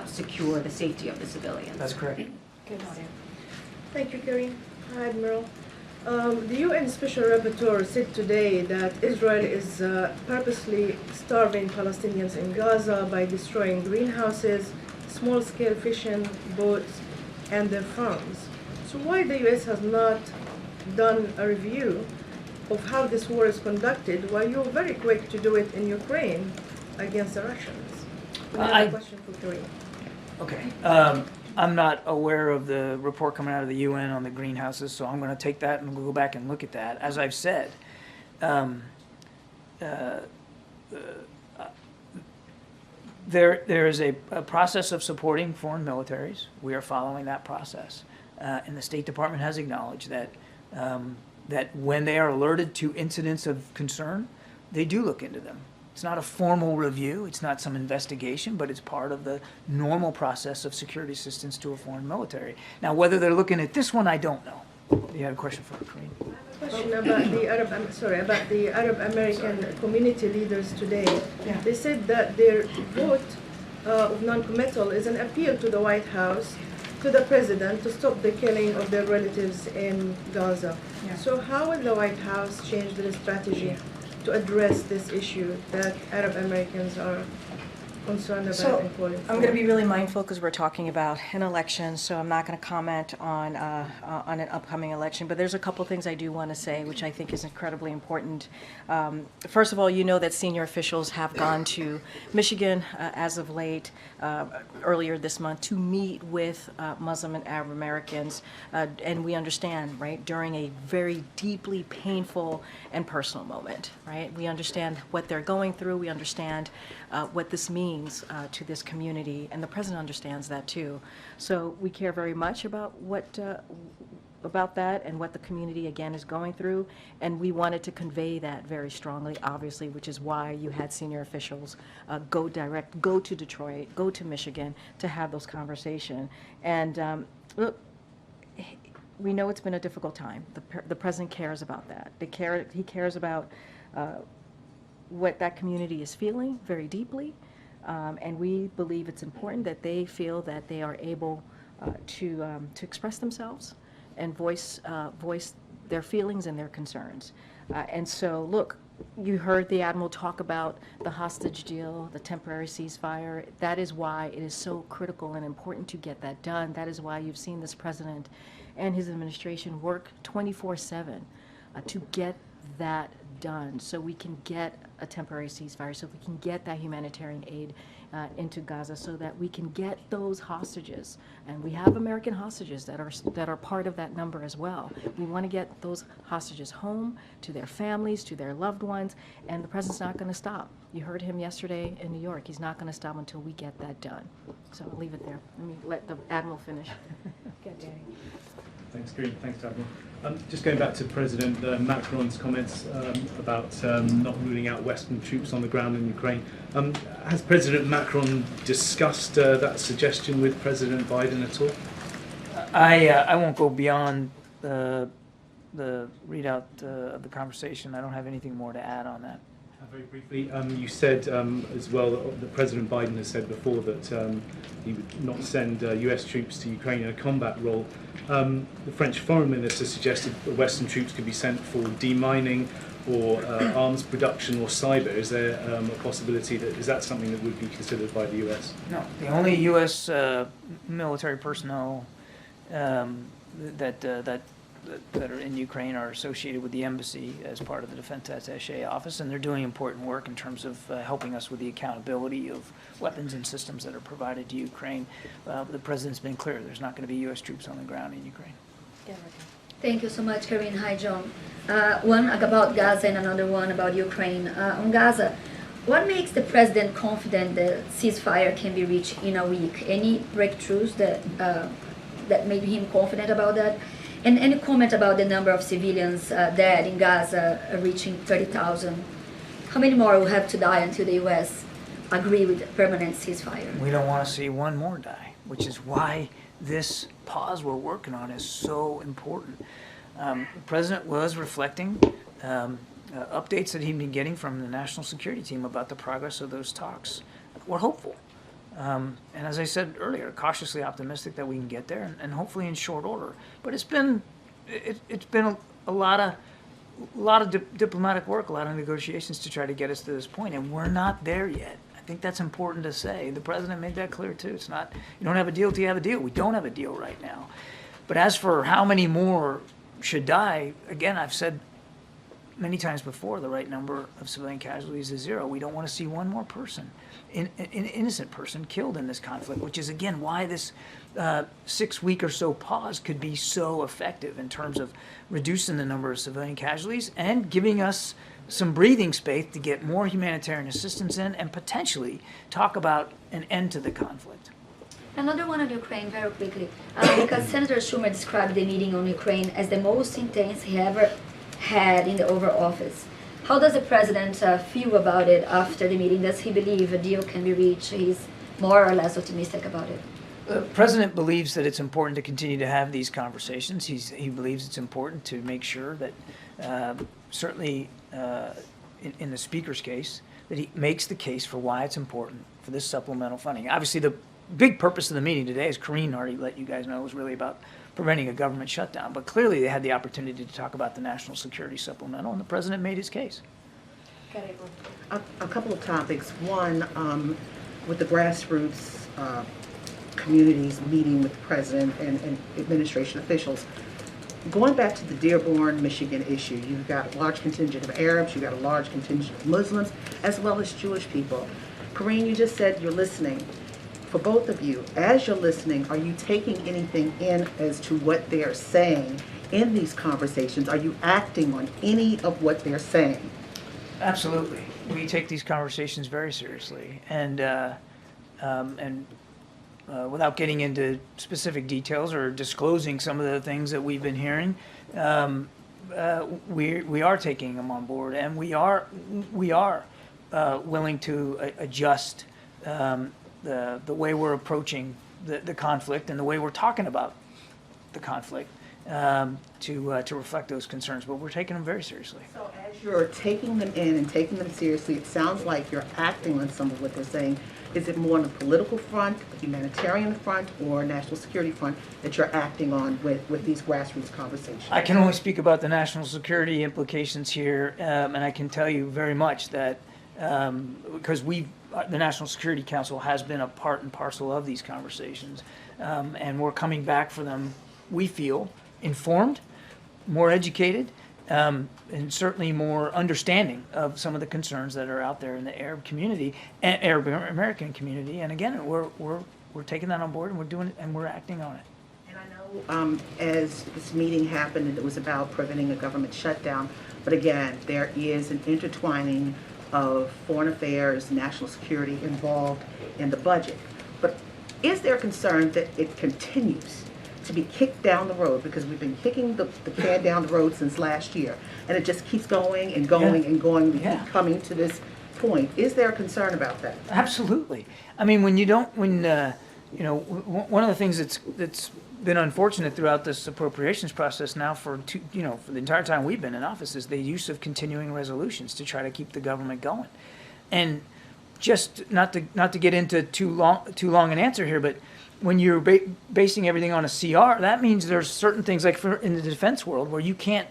Speaker 14: secure the safety of the civilians.
Speaker 9: That's correct.
Speaker 7: Thank you, Karine. Hi, Admiral. The UN Special Rapporteur said today that Israel is purposely starving Palestinians in Gaza by destroying greenhouses, small-scale fishing boats, and their farms. So why the US has not done a review of how this war is conducted while you're very quick to do it in Ukraine against the Russians? I have a question for Karine.
Speaker 9: Okay. I'm not aware of the report coming out of the UN on the greenhouses, so I'm going to take that and we'll go back and look at that. As I've said, there is a process of supporting foreign militaries. We are following that process. And the State Department has acknowledged that, that when they are alerted to incidents of concern, they do look into them. It's not a formal review, it's not some investigation, but it's part of the normal process of security assistance to a foreign military. Now, whether they're looking at this one, I don't know. You had a question for Karine?
Speaker 7: Question about the Arab American community leaders today. Yeah. They said that their vote of non-committal is an appeal to the White House, to the president, to stop the killing of their relatives in Gaza. Yeah. So how will the White House change their strategy to address this issue that Arab Americans are concerned about and calling for?
Speaker 5: I'm going to be really mindful because we're talking about an election, so I'm not going to comment on an upcoming election. But there's a couple things I do want to say, which I think is incredibly important. First of all, you know that senior officials have gone to Michigan as of late, earlier this month, to meet with Muslim and Arab Americans, and we understand, right, during a very deeply painful and personal moment, right? We understand what they're going through. We understand what this means means to this community, and the president understands that too. So we care very much about about that and what the community again is going through, and we wanted to convey that very strongly, obviously, which is why you had senior officials go to Detroit, go to Michigan to have those conversations. And look, we know it's been a difficult time. The president cares about that. He cares about what that community is feeling very deeply, and we believe it's important that they feel that they are able to express themselves and voice their feelings and their concerns. And so, look, you heard the Admiral talk about the hostage deal, the temporary ceasefire. That is why it is so critical and important to get that done. That is why you've seen this president and his administration work 24/7 to get that done, so we can get a temporary ceasefire, so we can get that humanitarian aid into Gaza, so that we can get those hostages. And we have American hostages that are part of that number as well. We want to get those hostages home to their families, to their loved ones, and the president's not going to stop. You heard him yesterday in New York. He's not going to stop until we get that done. So I'll leave it there. Let me let the Admiral finish. Good, Danny.
Speaker 15: Thanks, Karine. Thanks, Admiral. Just going back to President Macron's comments about not ruling out Western troops on the ground in Ukraine. Has President Macron discussed that suggestion with President Biden at all?
Speaker 9: I won't go beyond the readout of the conversation. I don't have anything more to add on that.
Speaker 15: Very briefly, you said as well that President Biden has said before that he would not send US troops to Ukraine in a combat role. The French foreign minister suggested that Western troops could be sent for demining or arms production or cyber. Is there a possibility that, is that something that would be considered by the US?
Speaker 9: No, the only US military personnel that are in Ukraine are associated with the embassy as part of the Defense Attaché office, and they're doing important work in terms of helping us with the accountability of weapons and systems that are provided to Ukraine. The president's been clear, there's not going to be U.S. troops on the ground in Ukraine.
Speaker 16: Thank you so much, Karine. Hi, John. One about Gaza and another one about Ukraine. On Gaza, what makes the president confident that ceasefire can be reached in a week? Any breakthroughs that made him confident about that? And any comment about the number of civilians dead in Gaza reaching 30,000? How many more will have to die until the U.S. agree with a permanent ceasefire?
Speaker 9: We don't want to see one more die, which is why this pause we're working on is so important. The president was reflecting updates that he'd been getting from the national security team about the progress of those talks. We're hopeful. And as I said earlier, cautiously optimistic that we can get there, and hopefully in short order. But it's been a lot of diplomatic work, a lot of negotiations to try to get us to this point, and we're not there yet. I think that's important to say. The president made that clear too. It's not, you don't have a deal till you have a deal. We don't have a deal right now. But as for how many more should die, again, I've said many times before, the right number of civilian casualties is 0. We don't want to see one more person, an innocent person, killed in this conflict, which is, again, why this 6-week or so pause could be so effective in terms of reducing the number of civilian casualties and giving us some breathing space to get more humanitarian assistance in and potentially talk about an end to the conflict.
Speaker 16: Another one on Ukraine, very quickly, because Senator Schumer described the meeting on Ukraine as the most intense he ever had in the Oval Office. How does the president feel about it after the meeting? Does he believe a deal can be reached? He's more or less optimistic about it.
Speaker 9: The president believes that it's important to continue to have these conversations. He believes it's important to make sure that, certainly in the speaker's case, that he makes the case for why it's important for this supplemental funding. Obviously, the big purpose of the meeting today, as Karine already let you guys know, was really about preventing a government shutdown. But clearly they had the opportunity to talk about the national security supplemental, and the president made his case.
Speaker 3: A couple of topics. One, with the grassroots communities meeting with the president and administration officials. Going back to the Dearborn, Michigan issue, you've got a large contingent of Arabs, you've got a large contingent of Muslims, as well as Jewish people. Karine, you just said you're listening. For both of you, as you're listening, are you taking anything in as to what they're saying in these conversations? Are you acting on any of what they're saying?
Speaker 9: Absolutely. we take these conversations very seriously, and without getting into specific details or disclosing some of the things that we've been hearing, we are taking them on board, and we are willing to adjust the way we're approaching the conflict and the way we're talking about the conflict to reflect those concerns. But we're taking them very seriously.
Speaker 3: So as you're taking them in and taking them seriously, it sounds like you're acting on some of what they're saying. Is it more on the political front, the humanitarian front, or national security front that you're acting on with these grassroots conversations?
Speaker 9: I can only speak about the national security implications here, and I can tell you very much that because the National Security Council has been a part and parcel of these conversations, and we're coming back for them, we feel, informed, more educated, and certainly more understanding of some of the concerns that are out there in the Arab community and Arab American community. And again, we're taking that on board, and we're doing it, and we're acting on it.
Speaker 3: And I know as this meeting happened, and it was about preventing a government shutdown, but again, there is an intertwining of foreign affairs, national security involved in the budget. But is there a concern that it continues to be kicked down the road, because we've been kicking the can down the road since last year, and it just keeps going and going and going. We keep coming to this point. Is there a concern about that?
Speaker 9: Absolutely. I mean, one of the things that's been unfortunate throughout this appropriations process now for the entire time we've been in office is the use of continuing resolutions to try to keep the government going. And just not to get into too long an answer here, but when you're basing everything on a CR, that means there's certain things like in the defense world where you can't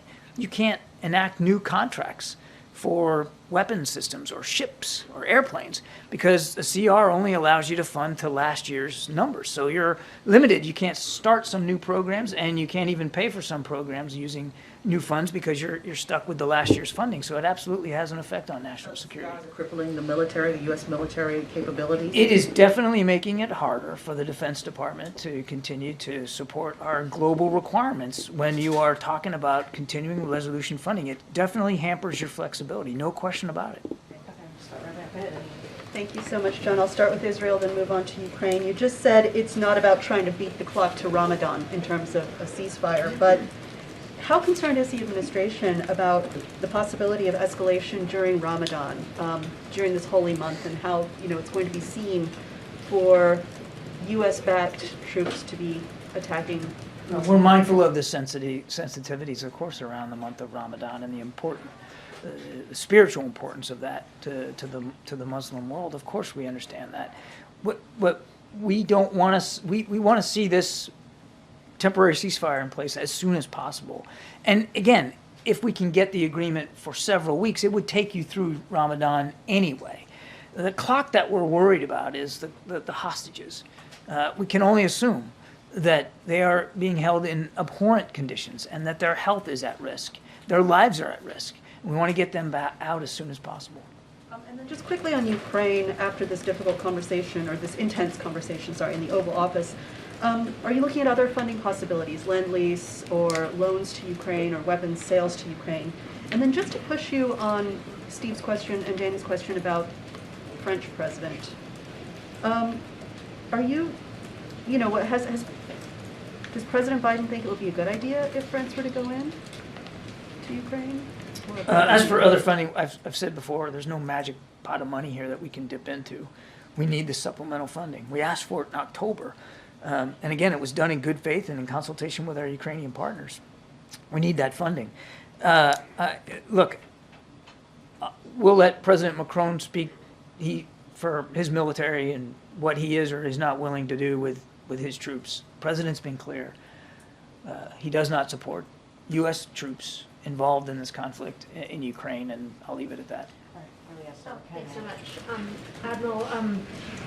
Speaker 9: enact new contracts for weapon systems or ships or airplanes because the CR only allows you to fund to last year's numbers. So you're limited. You can't start some new programs, and you can't even pay for some programs using new funds because you're stuck with the last year's funding. So it absolutely has an effect on national security.
Speaker 3: Crippling the military, the U.S. military capabilities?
Speaker 9: It is definitely making it harder for the Defense Department to continue to support our global requirements when you are talking about continuing resolution funding. It definitely hampers your flexibility, no question about it.
Speaker 17: Thank you so much, John. I'll start with Israel, then move on to Ukraine. You just said it's not about trying to beat the clock to Ramadan in terms of a ceasefire, but how concerned is the administration about the possibility of escalation during Ramadan, during this holy month, and how it's going to be seen for U.S.-backed troops to be attacking?
Speaker 9: We're mindful of the sensitivities, of course, around the month of Ramadan and the spiritual importance of that to the Muslim world. Of course, we understand that. What we don't want to we want to see this temporary ceasefire in place as soon as possible. And again, if we can get the agreement for several weeks, it would take you through Ramadan anyway. The clock that we're worried about is the hostages. We can only assume that they are being held in abhorrent conditions and that their health is at risk. Their lives are at risk. We want to get them back out as soon as possible.
Speaker 17: And then just quickly on Ukraine, after this difficult conversation, or this intense conversation, in the Oval Office, are you looking at other funding possibilities, Lend-Lease or loans to Ukraine or weapons sales to Ukraine? And then just to push you on Steve's question and Danny's question about French president, are you, does President Biden think it would be a good idea if France were to go in to Ukraine?
Speaker 9: As for other funding, I've said before, there's no magic pot of money here that we can dip into. We need the supplemental funding. We asked for it in October. And again, it was done in good faith and in consultation with our Ukrainian partners. We need that funding. Look, we'll let President Macron speak for his military and what he is or is not willing to do with his troops. The President's been clear. He does not support U.S. troops involved in this conflict in Ukraine, and I'll leave it at that.
Speaker 18: Thanks so much. Admiral,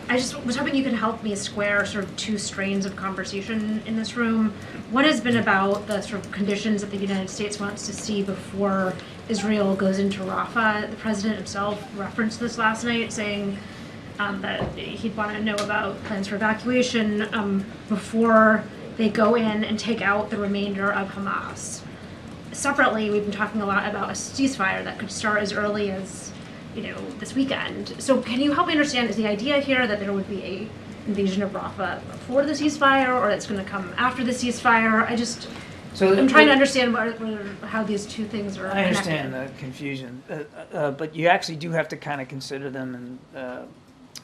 Speaker 18: I just was hoping you could help me square sort of two strains of conversation in this room. One has been about the sort of conditions that the United States wants to see before Israel goes into Rafah. The president himself referenced this last night, saying that he'd want to know about plans for evacuation before they go in and take out the remainder of Hamas. Separately, we've been talking a lot about a ceasefire that could start as early as this weekend. So can you help me understand, is the idea here that there would be a invasion of Rafah before the ceasefire, or it's going to come after the ceasefire? I'm trying to understand how these two things are
Speaker 9: I understand
Speaker 18: connected.
Speaker 9: the confusion, but you actually do have to kind of consider them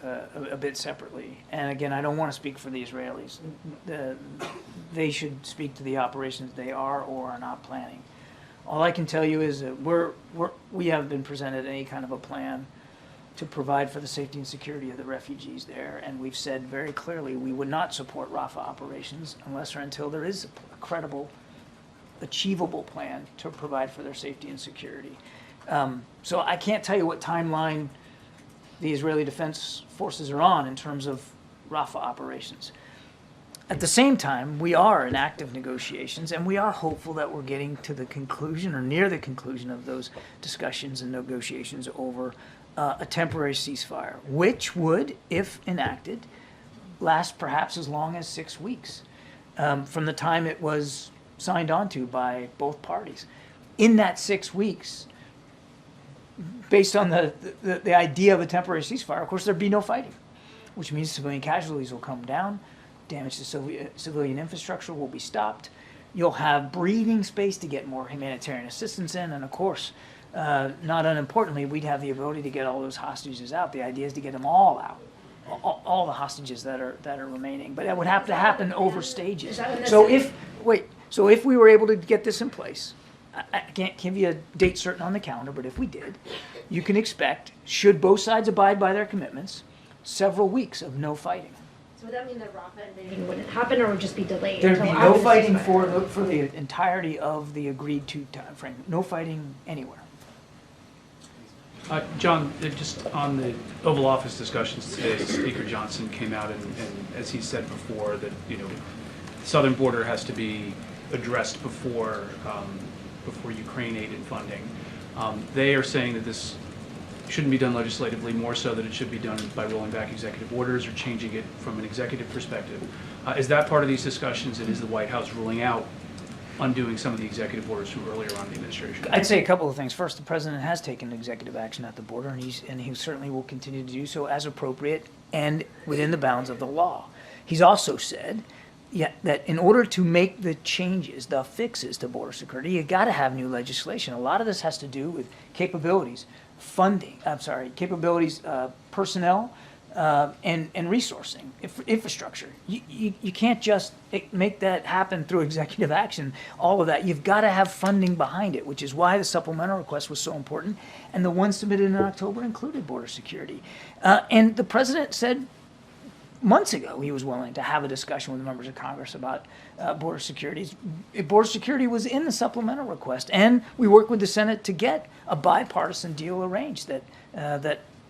Speaker 9: a bit separately. And again, I don't want to speak for the Israelis. They should speak to the operations they are or are not planning. All I can tell you is that we have been presented any kind of a plan to provide for the safety and security of the refugees there, and we've said very clearly we would not support Rafah operations unless or until there is a credible, achievable plan to provide for their safety and security. So I can't tell you what timeline the Israeli Defense Forces are on in terms of Rafah operations. At the same time, we are in active negotiations, and we are hopeful that we're getting to the conclusion or near the conclusion of those discussions and negotiations over a temporary ceasefire, which would, if enacted, last perhaps as long as 6 weeks from the time it was signed onto by both parties. In that 6 weeks, based on the idea of a temporary ceasefire, of course, there'd be no fighting, which means civilian casualties will come down, damage to civilian infrastructure will be stopped, you'll have breathing space to get more humanitarian assistance in, and of course, not unimportantly, we'd have the ability to get all those hostages out. The idea is to get them all out, all the hostages that are remaining. But it would have to happen over stages. So if we were able to get this in place, I can't give you a date certain on the calendar, but if we did, you can expect, should both sides abide by their commitments, several weeks of no fighting.
Speaker 18: So would that mean that Rafah invasion wouldn't happen, or would just be delayed?
Speaker 9: There'd be
Speaker 18: until
Speaker 9: no
Speaker 18: after the
Speaker 9: fighting
Speaker 18: ceasefire?
Speaker 9: for the entirety of the agreed to time frame. No fighting anywhere.
Speaker 15: John, just on the Oval Office discussions today, Speaker Johnson came out and as he said before, that the southern border has to be addressed before Ukraine aid and funding. They are saying that this shouldn't be done legislatively, more so that it should be done by rolling back executive orders or changing it from an executive perspective. Is that part of these discussions, and is the White House ruling out undoing some of the executive orders from earlier on in the administration?
Speaker 9: I'd say a couple of things. First, the president has taken executive action at the border, and he certainly will continue to do so as appropriate and within the bounds of the law. He's also said that in order to make the changes, the fixes to border security, you got to have new legislation. A lot of this has to do with capabilities, personnel, and resourcing, infrastructure. You can't just make that happen through executive action, all of that. You've got to have funding behind it, which is why the supplemental request was so important. And the one submitted in October included border security. And the president said months ago he was willing to have a discussion with members of Congress about border security. Border security was in the supplemental request. And we worked with the Senate to get a bipartisan deal arranged that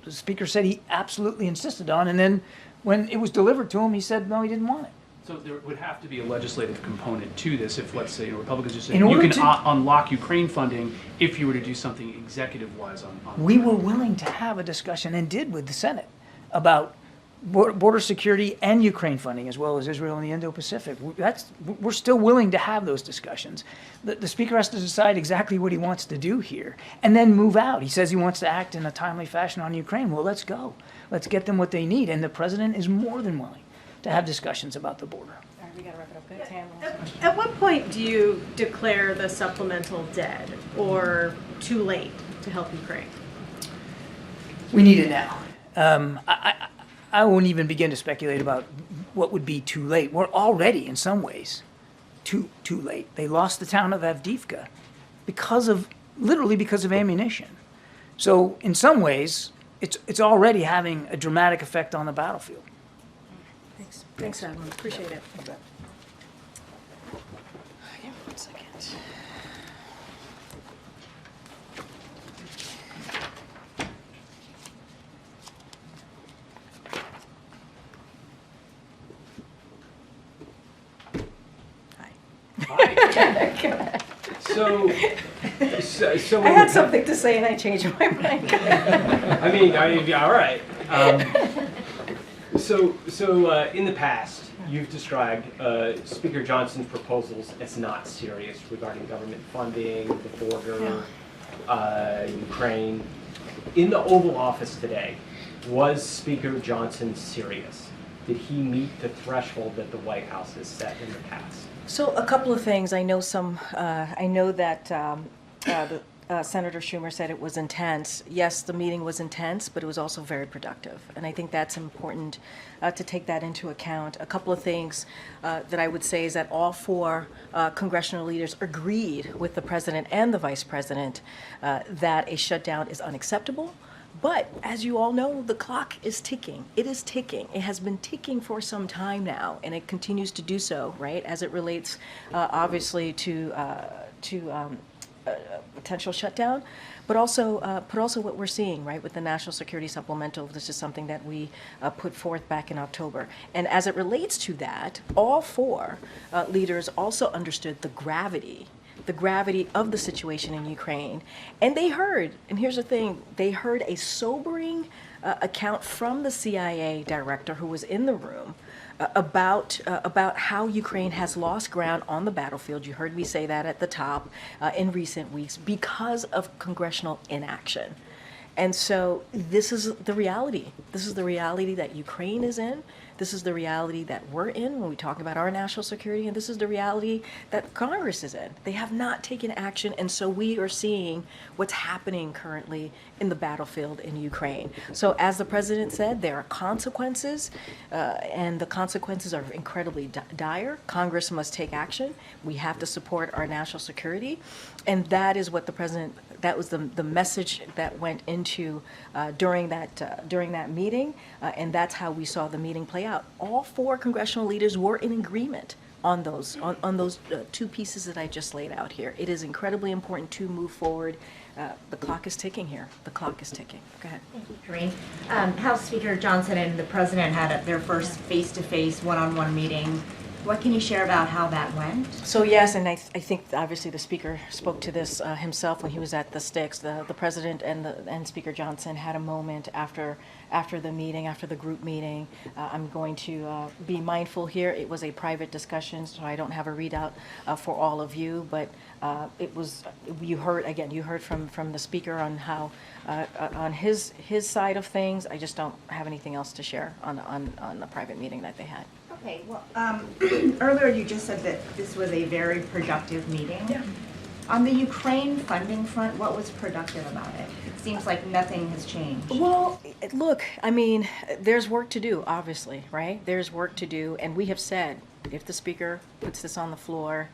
Speaker 9: the Speaker said he absolutely insisted on, and then when it was delivered to him, he said no, he didn't want it.
Speaker 15: So there would have to be a legislative component to this if, let's say, Republicans are saying you can unlock Ukraine funding if you were to do something executive-wise on
Speaker 9: We were willing to have a discussion, and did with the Senate, about border security and Ukraine funding, as well as Israel and the Indo-Pacific. We're still willing to have those discussions. The Speaker has to decide exactly what he wants to do here, and then move out. He says he wants to act in a timely fashion on Ukraine. Well, let's go. Let's get them what they need, and the President is more than willing to have discussions about the border.
Speaker 5: All right, we got to wrap it up. Go ahead, Tam.
Speaker 19: At what point do you declare the supplemental dead or too late to help Ukraine?
Speaker 9: We need it now. I won't even begin to speculate about what would be too late. We're already, in some ways, too late. They lost the town of Avdiivka literally because of ammunition. So in some ways, it's already having a dramatic effect on the battlefield.
Speaker 5: Thanks, Admiral. Appreciate it.
Speaker 9: Okay.
Speaker 5: Yeah, 1 second.
Speaker 6: So
Speaker 5: I had something to say and I changed my mind.
Speaker 6: I mean, all right. So in the past, you've described Speaker Johnson's proposals as not serious regarding government funding, the border, Ukraine. In the Oval Office today, was Speaker Johnson serious? Did he meet the threshold that the White House has set in the past?
Speaker 5: So a couple of things. I know that Senator Schumer said it was intense. Yes, the meeting was intense, but it was also very productive. And I think that's important to take that into account. A couple of things that I would say is that all four congressional leaders agreed with the president and the vice president that a shutdown is unacceptable. But as you all know, the clock is ticking. It is ticking. It has been ticking for some time now, and it continues to do so, right, as it relates obviously to potential shutdown, but also what we're seeing, right, with the National Security Supplemental. This is something that we put forth back in October. And as it relates to that, all four leaders also understood the gravity of the situation in Ukraine. And they heard, and here's the thing, they heard a sobering account from the CIA director who was in the room about how Ukraine has lost ground on the battlefield. You heard me say that at the top in recent weeks because of congressional inaction. And so this is the reality. This is the reality that Ukraine is in. This is the reality that we're in when we talk about our national security, and this is the reality that Congress is in. They have not taken action, and so we are seeing what's happening currently in the battlefield in Ukraine. So as the president said, there are consequences, and the consequences are incredibly dire. Congress must take action. We have to support our national security, and that is what the president, that was the message that went into during that meeting, and that's how we saw the meeting play out. All four congressional leaders were in agreement on those two pieces that I just laid out here. It is incredibly important to move forward. The clock is ticking here. The clock is ticking. Go ahead.
Speaker 10: Thank you, Karine. House Speaker Johnson and the president had their first face-to-face, one-on-one meeting. What can you share about how that went?
Speaker 5: So yes, and I think obviously the speaker spoke to this himself when he was at the Sticks. The president and Speaker Johnson had a moment after the meeting, after the group meeting. I'm going to be mindful here. It was a private discussion, so I don't have a readout for all of you. But it was, you heard from the speaker on how on his side of things. I just don't have anything else to share on the private meeting that they had.
Speaker 10: Okay, well, earlier you just said that this was a very productive meeting.
Speaker 5: Yeah.
Speaker 10: On the Ukraine funding front, what was productive about it? It seems like nothing has changed.
Speaker 5: Well, look, I mean, there's work to do, obviously, right? There's work to do, and we have said, if the speaker puts this on the floor,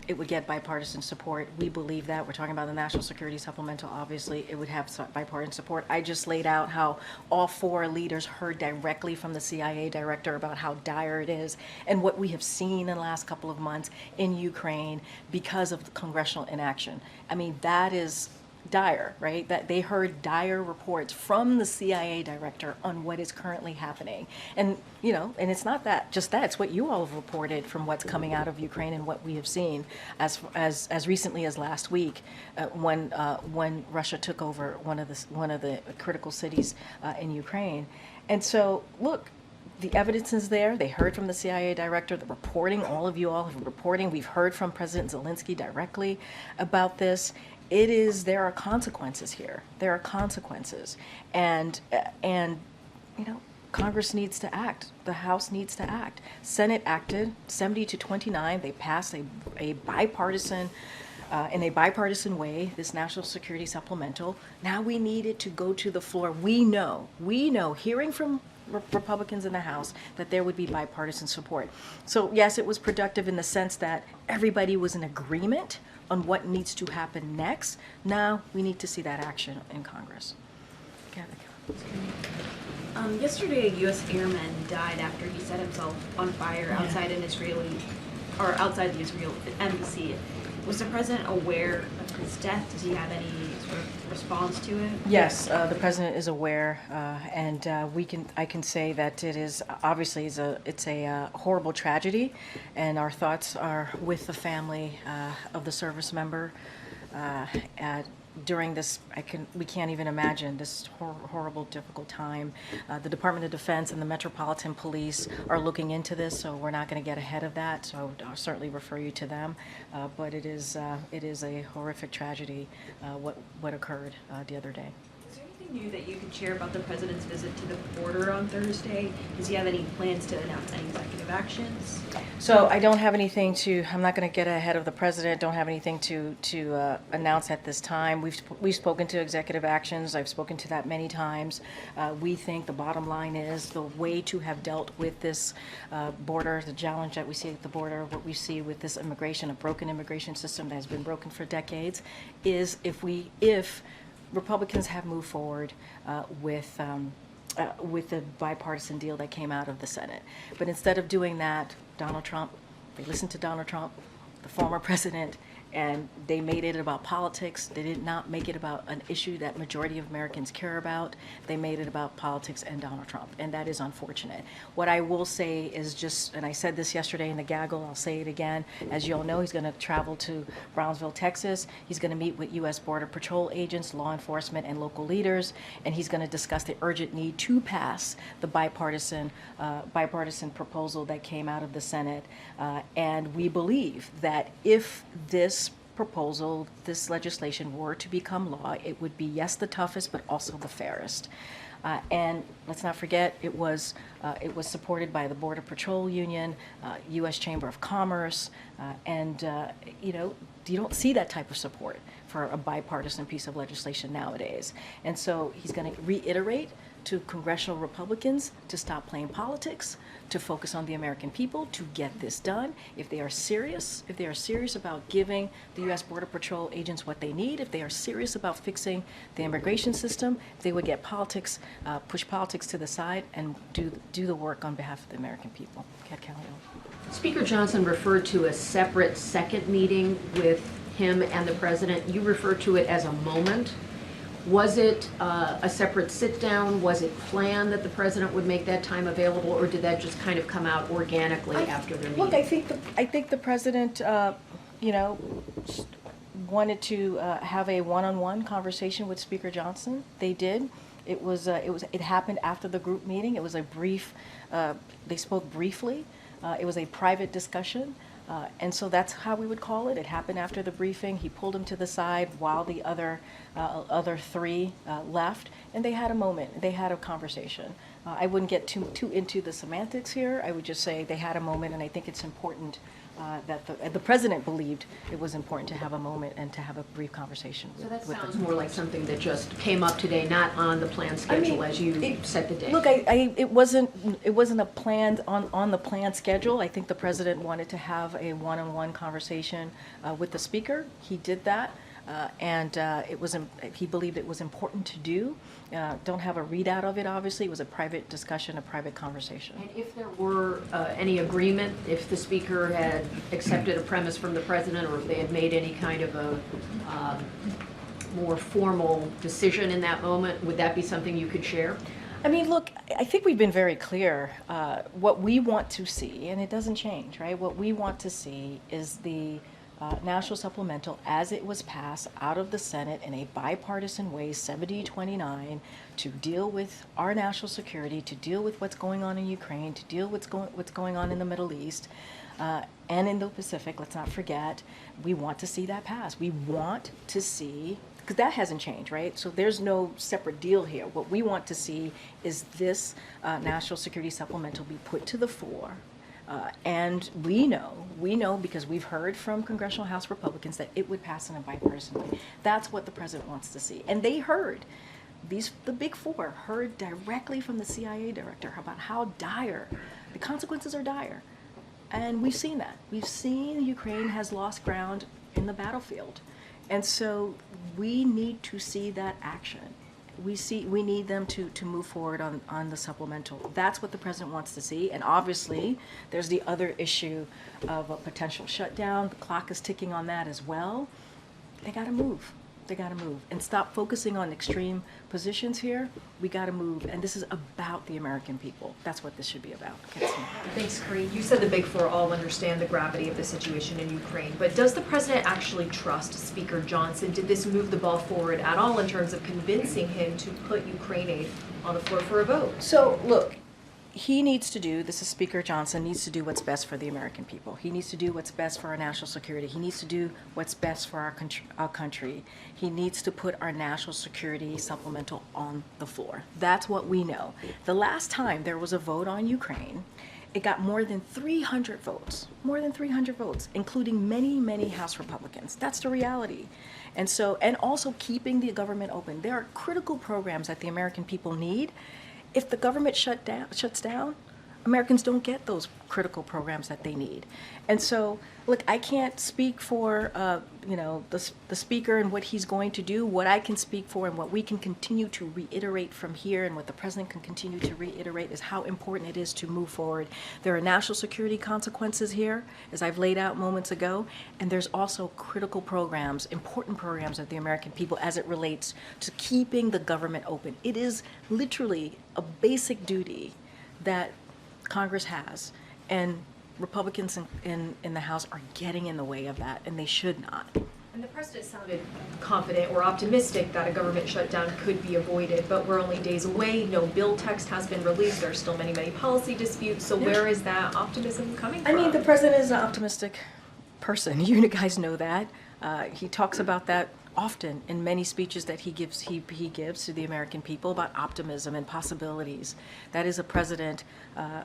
Speaker 5: it would get bipartisan support. We believe that. We're talking about the National Security Supplemental. Obviously, it would have bipartisan support. I just laid out how all four leaders heard directly from the CIA director about how dire it is and what we have seen in the last couple of months in Ukraine because of the congressional inaction. I mean, that is dire, right? That they heard dire reports from the CIA director on what is currently happening. And, you know, and it's not that, just that, it's what you all have reported from what's coming out of Ukraine and what we have seen as recently as last week when Russia took over one of the critical cities in Ukraine. And so, look, the evidence is there. They heard from the CIA director, the reporting, all of you all have reporting. We've heard from President Zelensky directly about this. There are consequences here. There are consequences. And you know, Congress needs to act. The House needs to act. Senate acted 70-29. They passed a bipartisan, in a bipartisan way, this national security supplemental. Now we need it to go to the floor. We know, hearing from Republicans in the House, that there would be bipartisan support. So yes, it was productive in the sense that everybody was in agreement on what needs to happen next. Now we need to see that action in Congress.
Speaker 20: Yesterday, a U.S. airman died after he set himself on fire outside outside the Israel embassy. Was the president aware of his death? Does he have any sort of response to it?
Speaker 5: Yes, the president is aware, and I can say that it is obviously it's a horrible tragedy, and our thoughts are with the family of the service member. During this, we can't even imagine this horrible, difficult time. The Department of Defense and the Metropolitan Police are looking into this, so we're not going to get ahead of that. So I'll certainly refer you to them. But it is a horrific tragedy what occurred the other day.
Speaker 12: Is there anything
Speaker 20: anything new that you could share about the president's visit to the border on Thursday? Does he have any plans to announce any executive actions?
Speaker 5: So I don't have anything to, I'm not going to get ahead of the president, don't have anything to announce at this time. We've spoken to executive actions. I've spoken to that many times. We think the bottom line is the way to have dealt with this border, the challenge that we see at the border, what we see with this immigration, a broken immigration system that has been broken for decades, is if Republicans have moved forward with the bipartisan deal that came out of the Senate. But instead of doing that, Donald Trump, they listened to Donald Trump, the former president, and they made it about politics. They did not make it about an issue that majority of Americans care about. They made it about politics and Donald Trump, and that is unfortunate. What I will say is just, and I said this yesterday in the gaggle, I'll say it again, as you all know, he's going to travel to Brownsville, Texas. He's going to meet with U.S. Border Patrol agents, law enforcement, and local leaders, and he's going to discuss the urgent need to pass the bipartisan proposal that came out of the Senate. And we believe that if this proposal, this legislation were to become law, it would be, yes, the toughest, but also the fairest. And let's not forget, it was supported by the Border Patrol Union, U.S. Chamber of Commerce, and you don't see that type of support for a bipartisan piece of legislation nowadays. And so he's going to reiterate to congressional Republicans to stop playing politics, to focus on the American people, to get this done. If they are serious about giving the U.S. Border Patrol agents what they need, if they are serious about fixing the immigration system, they would get politics, push politics to the side, and do the work on behalf of the American people. Kat Kelly.
Speaker 11: Speaker Johnson referred to a separate second meeting with him and the president. You referred to it as a moment. Was it a separate sit-down? Was it planned that the president would make that time available, or did that just kind of come out organically after their meeting?
Speaker 5: Look, I think the president, wanted to have a one-on-one conversation with Speaker Johnson. They did. It happened after the group meeting. It was a brief. They spoke briefly. It was a private discussion. And so that's how we would call it. It happened after the briefing. He pulled him to the side while the other three left, and they had a moment. They had a conversation. I wouldn't get too into the semantics here. I would just say they had a moment, and I think it's important that the president believed it was important to have a moment and to have a brief conversation with them.
Speaker 11: So that sounds more like something that just came up today, not on the planned schedule as you set the date.
Speaker 5: Look, it wasn't a planned on the planned schedule. I think the president wanted to have a one-on-one conversation with the speaker. He did that. And he believed it was important to do. Don't have a readout of it, obviously. It was a private discussion, a private conversation.
Speaker 11: And if there were any agreement, if the speaker had accepted a premise from the president, or if they had made any kind of a more formal decision in that moment, would that be something you could share?
Speaker 5: I mean, look, I think we've been very clear. What we want to see, and it doesn't change, right? What we want to see is the national supplemental as it was passed out of the Senate in a bipartisan way, 70-29, to deal with our national security, to deal with what's going on in Ukraine, to deal with what's going on in the Middle East, and in the Pacific. Let's not forget, we want to see that pass. We want to see, because that hasn't changed, right? So there's no separate deal here. What we want to see is this national security supplemental be put to the fore. And we know because we've heard from Congressional House Republicans that it would pass in a bipartisan way. That's what the president wants to see. And they heard, the big four heard directly from the CIA director about how dire, the consequences are dire. And we've seen that. We've seen Ukraine has lost ground in the battlefield. And so we need to see that action. We need them to move forward on the supplemental. That's what the president wants to see. And obviously, there's the other issue of a potential shutdown. The clock is ticking on that as well. They got to move. They got to move and stop focusing on extreme positions here. We got to move, and this is about the American people. That's what this should be about.
Speaker 12: Thanks, Karine. You said the big four all understand the gravity of the situation in Ukraine, but does the president actually trust Speaker Johnson? Did this move the ball forward at all in terms of convincing him to put Ukraine aid on the floor for a vote?
Speaker 5: So look, he needs to do, this is Speaker Johnson, needs to do what's best for the American people. He needs to do what's best for our national security. He needs to do what's best for our country. He needs to put our national security supplemental on the floor. That's what we know. The last time there was a vote on Ukraine, it got more than 300 votes, including many, many House Republicans. That's the reality. And so, and also keeping the government open. There are critical programs that the American people need. If the government shuts down, Americans don't get those critical programs that they need. And so, look, I can't speak for, the speaker and what he's going to do. What I can speak for and what we can continue to reiterate from here and what the president can continue to reiterate is how important it is to move forward. There are national security consequences here, as I've laid out moments ago, and there's also critical programs, important programs of the American people as it relates to keeping the government open. It is literally a basic duty that Congress has, and Republicans in the House are getting in the way of that, and they should not.
Speaker 12: And the president sounded confident or optimistic that a government shutdown could be avoided, but we're only days away. No bill text has been released. There are still many, many policy disputes. So where is that optimism coming from?
Speaker 5: I mean, the president is an optimistic person. You guys know that. He talks about that often in many speeches that he gives to the American people about optimism and possibilities. That is a president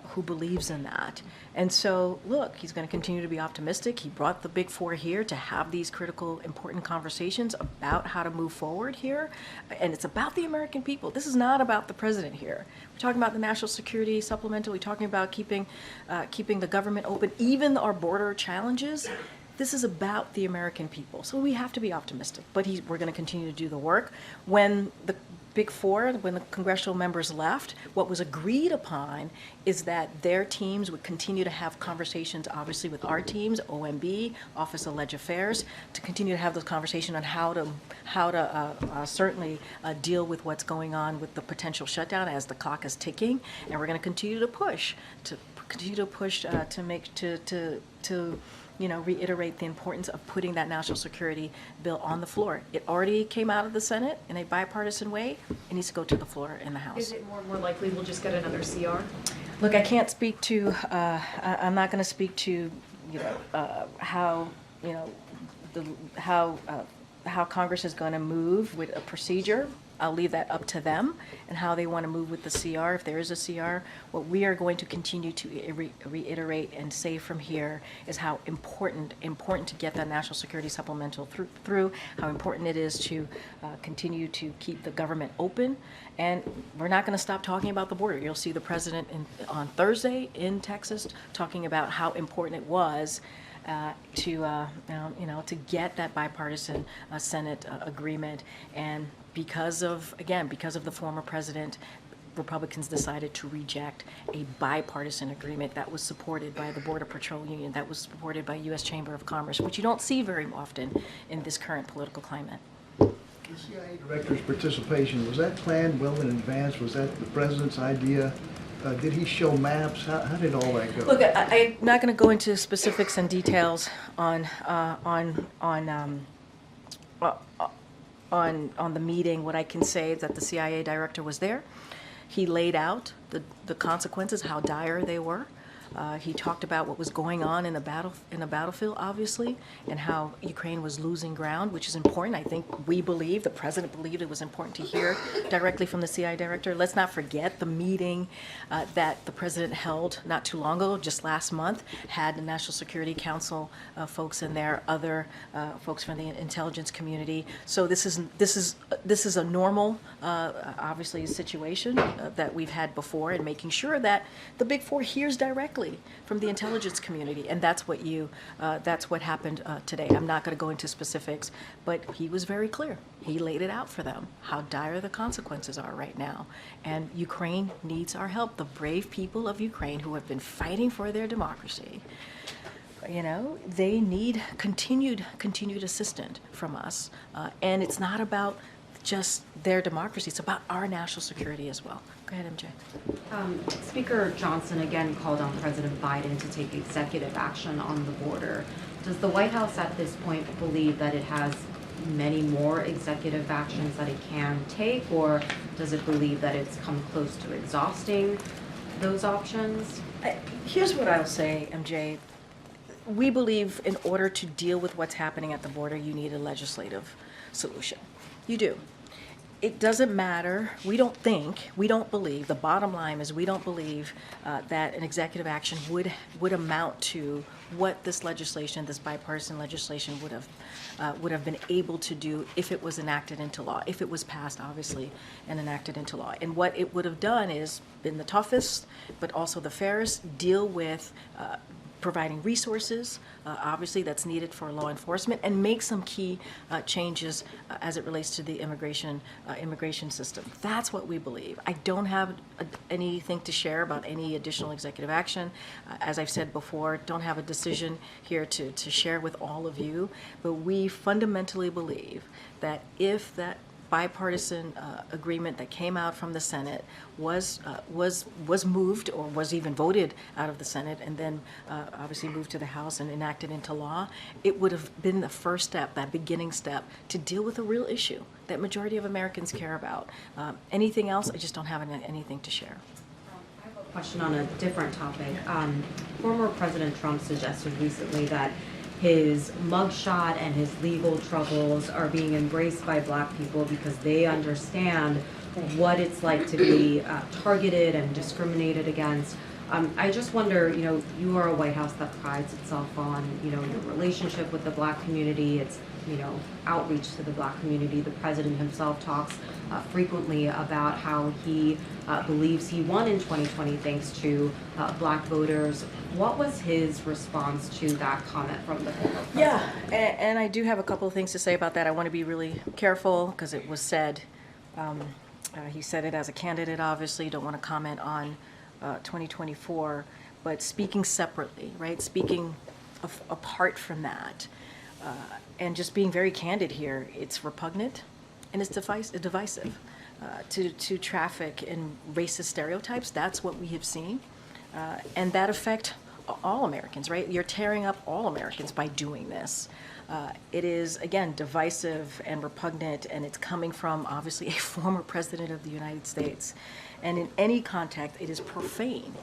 Speaker 5: who believes in that. And so, look, he's going to continue to be optimistic. He brought the Big Four here to have these critical, important conversations about how to move forward here. And it's about the American people. This is not about the president here. We're talking about the national security supplemental. We're talking about keeping the government open, even our border challenges. This is about the American people, so we have to be optimistic, but we're going to continue to do the work. When the Big Four, when the congressional members left, what was agreed upon is that their teams would continue to have conversations, obviously with our teams, OMB, Office of Leg Affairs, to continue to have those conversations on how to certainly deal with what's going on with the potential shutdown as the clock is ticking, and we're going to continue to push to reiterate the importance of putting that national security bill on the floor. It already came out of the Senate in a bipartisan way. It needs to go to the floor in the House.
Speaker 12: Is it more and more likely we'll just get another CR?
Speaker 5: Look, I can't speak to, I'm not going to speak to, how Congress is going to move with a procedure. I'll leave that up to them and how they want to move with the CR, if there is a CR. What we are going to continue to reiterate and say from here is how important to get that national security supplemental through, how important it is to continue to keep the government open. And we're not going to stop talking about the border. You'll see the president on Thursday in Texas talking about how important it was to get that bipartisan Senate agreement. And because of the former president, Republicans decided to reject a bipartisan agreement that was supported by the Border Patrol Union, that was supported by U.S. Chamber of Commerce, which you don't see very often in this current political climate.
Speaker 13: The CIA director's participation, was that planned well in advance? Was that the president's idea? Did he show maps? How did all that go?
Speaker 5: Look, I'm not going to go into specifics and details on the meeting. What I can say is that the CIA director was there. He laid out the consequences, how dire they were. He talked about what was going on in the battlefield, obviously, and how Ukraine was losing ground, which is important. I think the president believed it was important to hear directly from the CIA director. Let's not forget the meeting that the president held not too long ago, just last month, had the National Security Council folks in there, other folks from the intelligence community. So this is a normal, obviously, situation that we've had before, and making sure that the Big Four hears directly from the intelligence community, and that's what happened today. I'm not going to go into specifics, but he was very clear. He laid it out for them, how dire the consequences are right now, and Ukraine needs our help. The brave people of Ukraine who have been fighting for their democracy, they need continued assistance from us, and it's not about just their democracy, it's about our national security as well. Go ahead, MJ.
Speaker 14: Speaker Johnson again called on President Biden to take executive action on the border. Does the White House at this point believe that it has many more executive actions that it can take, or does it believe that it's come close to exhausting those options?
Speaker 5: Here's what I'll say, MJ. We believe in order to deal with what's happening at the border, you need a legislative solution. You do. It doesn't matter. We don't believe, the bottom line is we don't believe that an executive action would amount to what this legislation, this bipartisan legislation would have been able to do if it was enacted into law, if it was passed, obviously, and enacted into law. And what it would have done is been the toughest, but also the fairest, deal with providing resources, obviously that's needed for law enforcement, and make some key changes as it relates to the immigration system. That's what we believe. I don't have anything to share about any additional executive action. As I've said before, don't have a decision here to share with all of you, but we fundamentally believe that if that bipartisan agreement that came out from the Senate was moved or was even voted out of the Senate and then obviously moved to the House and enacted into law, it would have been the first step, that beginning step, to deal with a real issue that majority of Americans care about. Anything else, I just don't have anything to share.
Speaker 14: I have a question on a different topic. Former President Trump suggested recently that his mugshot and his legal troubles are being embraced by Black people because they understand what it's like to be targeted and discriminated against. I just wonder, you are a White House that prides itself on, your relationship with the Black community, its, outreach to the Black community. The president himself talks frequently about how he believes he won in 2020 thanks to Black voters. What was his response to that comment from the former president?
Speaker 5: Yeah, and I do have a couple of things to say about that. I want to be really careful because it was said, he said it as a candidate, obviously, don't want to comment on 2024, but speaking separately, right? Speaking apart from that, and just being very candid here, it's repugnant and it's divisive. To traffic in racist stereotypes, that's what we have seen. And that affect all Americans, right? You're tearing up all Americans by doing this. It is, again, divisive and repugnant, and it's coming from, obviously, a former president of the United States. And in any context, it is profane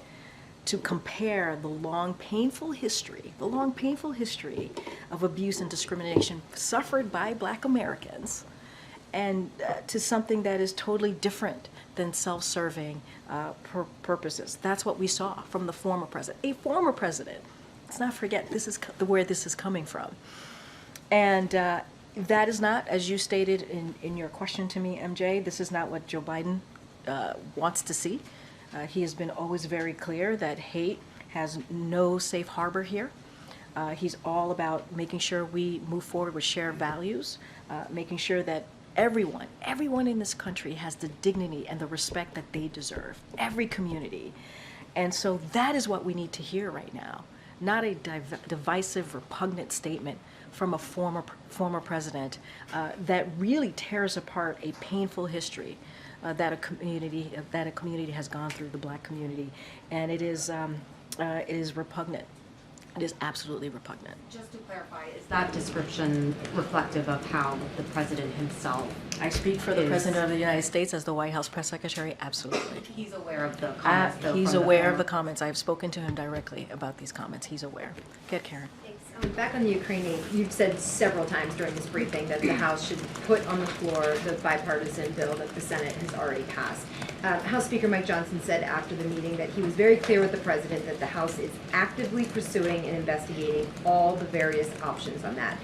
Speaker 5: to compare the long, painful history of abuse and discrimination suffered by Black Americans and to something that is totally different than self-serving purposes. That's what we saw from the former president. A former president. Let's not forget, this is where this is coming from. And that is not, as you stated in your question to me, MJ, this is not what Joe Biden wants to see. He has been always very clear that hate has no safe harbor here. He's all about making sure we move forward with shared values, making sure that everyone in this country has the dignity and the respect that they deserve, every community. And so that is what we need to hear right now, not a divisive, repugnant statement from a former president that really tears apart a painful history that a community has gone through, the Black community, and it is repugnant. It is absolutely repugnant.
Speaker 14: Just to clarify, is that description reflective of how the president himself?
Speaker 5: I speak for the President of the United States as the White House press secretary, absolutely.
Speaker 14: He's aware of the comments, though,
Speaker 5: he's aware of the comments. I've spoken to him directly about these comments. He's aware. Get Karen.
Speaker 12: Back on the Ukrainian, you've said several times during this briefing that the House should put on the floor the bipartisan bill that the Senate has already passed. House Speaker Mike Johnson said after the meeting that he was very clear with the president that the House is actively pursuing and investigating all the various options on that.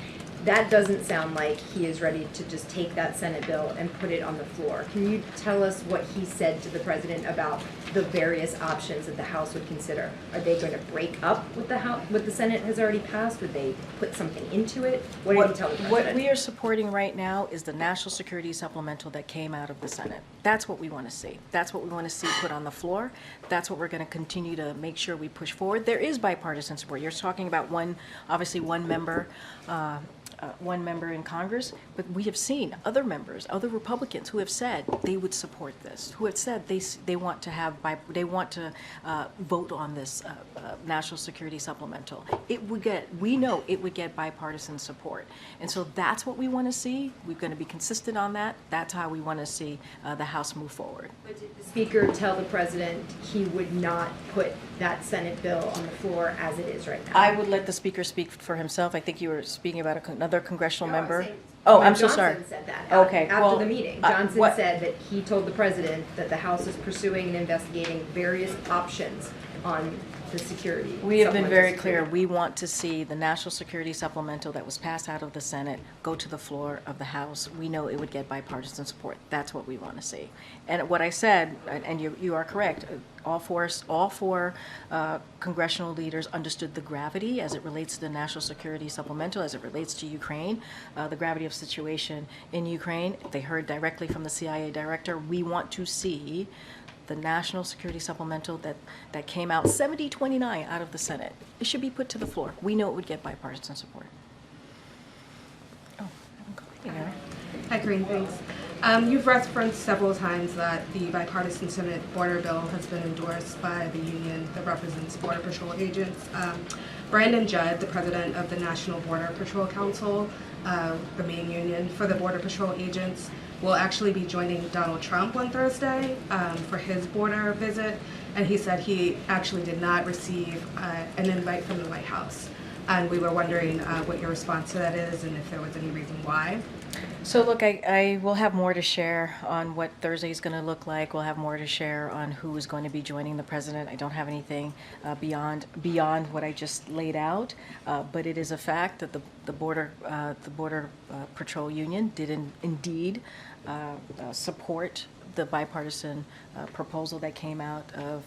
Speaker 12: That doesn't sound like he is ready to just take that Senate bill and put it on the floor. Can you tell us what he said to the president about the various options that the House would consider? Are they going to break up what the Senate has already passed? Would they put something into it? What did he tell the president?
Speaker 5: What we are supporting right now is the national security supplemental that came out of the Senate. That's what we want to see. That's what we want to see put on the floor. That's what we're going to continue to make sure we push forward. There is bipartisan support. You're talking about one member in Congress, but we have seen other members, other Republicans who have said they would support this, who have said they want to have they want to vote on this national security supplemental. We know it would get bipartisan support. And so that's what we want to see. We're going to be consistent on that. That's how we want to see the House move forward.
Speaker 12: But did the Speaker tell the President he would not put that Senate bill on the floor as it is right now?
Speaker 5: I would let the Speaker speak for himself. I think you were speaking about another congressional
Speaker 12: No, I'm
Speaker 5: member.
Speaker 12: saying-
Speaker 5: Oh,
Speaker 12: when
Speaker 5: I'm so
Speaker 12: Johnson
Speaker 5: sorry.
Speaker 12: said that
Speaker 5: Okay,
Speaker 12: after
Speaker 5: well,
Speaker 12: the meeting.
Speaker 5: uh,
Speaker 12: Johnson
Speaker 5: what-
Speaker 12: said that he told the President that the House is pursuing and investigating various options on the security.
Speaker 5: We have been
Speaker 12: supplemental
Speaker 5: very
Speaker 12: security.
Speaker 5: clear. We want to see the national security supplemental that was passed out of the Senate go to the floor of the House. We know it would get bipartisan support. That's what we want to see. And what I said, and you are correct, all four congressional leaders understood the gravity as it relates to the national security supplemental, as it relates to Ukraine, the gravity of situation in Ukraine. They heard directly from the CIA director. We want to see the national security supplemental that came out 70-29 out of the Senate. It should be put to the floor. We know it would get bipartisan support.
Speaker 21: Hi, Karine, thanks. You've referenced several times that the bipartisan Senate border bill has been endorsed by the union that represents Border Patrol agents. Brandon Judd, the president of the National Border Patrol Council, the main union for the Border Patrol agents, will actually be joining Donald Trump on Thursday for his border visit, and he said he actually did not receive an invite from the White House. And we were wondering what your response to that is and if there was any reason why.
Speaker 5: So look, I will have more to share on what Thursday is going to look like. We'll have more to share on who is going to be joining the president. I don't have anything beyond what I just laid out, but it is a fact that the border patrol union did indeed support the bipartisan proposal that came out of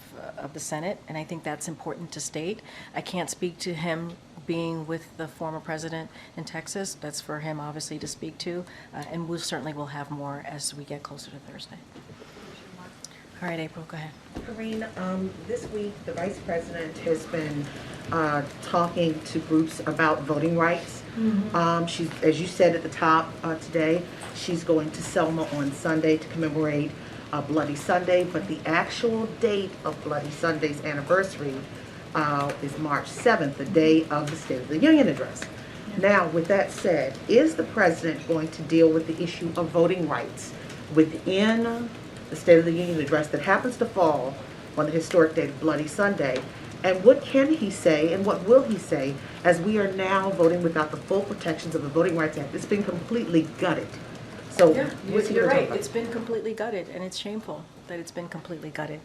Speaker 5: the Senate, and I think that's important to state. I can't speak to him being with the former president in Texas. That's for him, obviously, to speak to, and we certainly will have more as we get closer to Thursday. All right, April, go ahead.
Speaker 3: Karine, this week the Vice President has been talking to groups about voting rights. She's, as you said at the top today, she's going to Selma on Sunday to commemorate Bloody Sunday, but the actual date of Bloody Sunday's anniversary is March 7th, the day of the State of the Union address. Now, with that said, is the President going to deal with the issue of voting rights within the State of the Union address that happens to fall on the historic date of Bloody Sunday? And what can he say and what will he say as we are now voting without the full protections of the Voting Rights Act? It's been completely gutted. So
Speaker 5: Yeah, you're right. It's been completely gutted, and it's shameful that it's been completely gutted.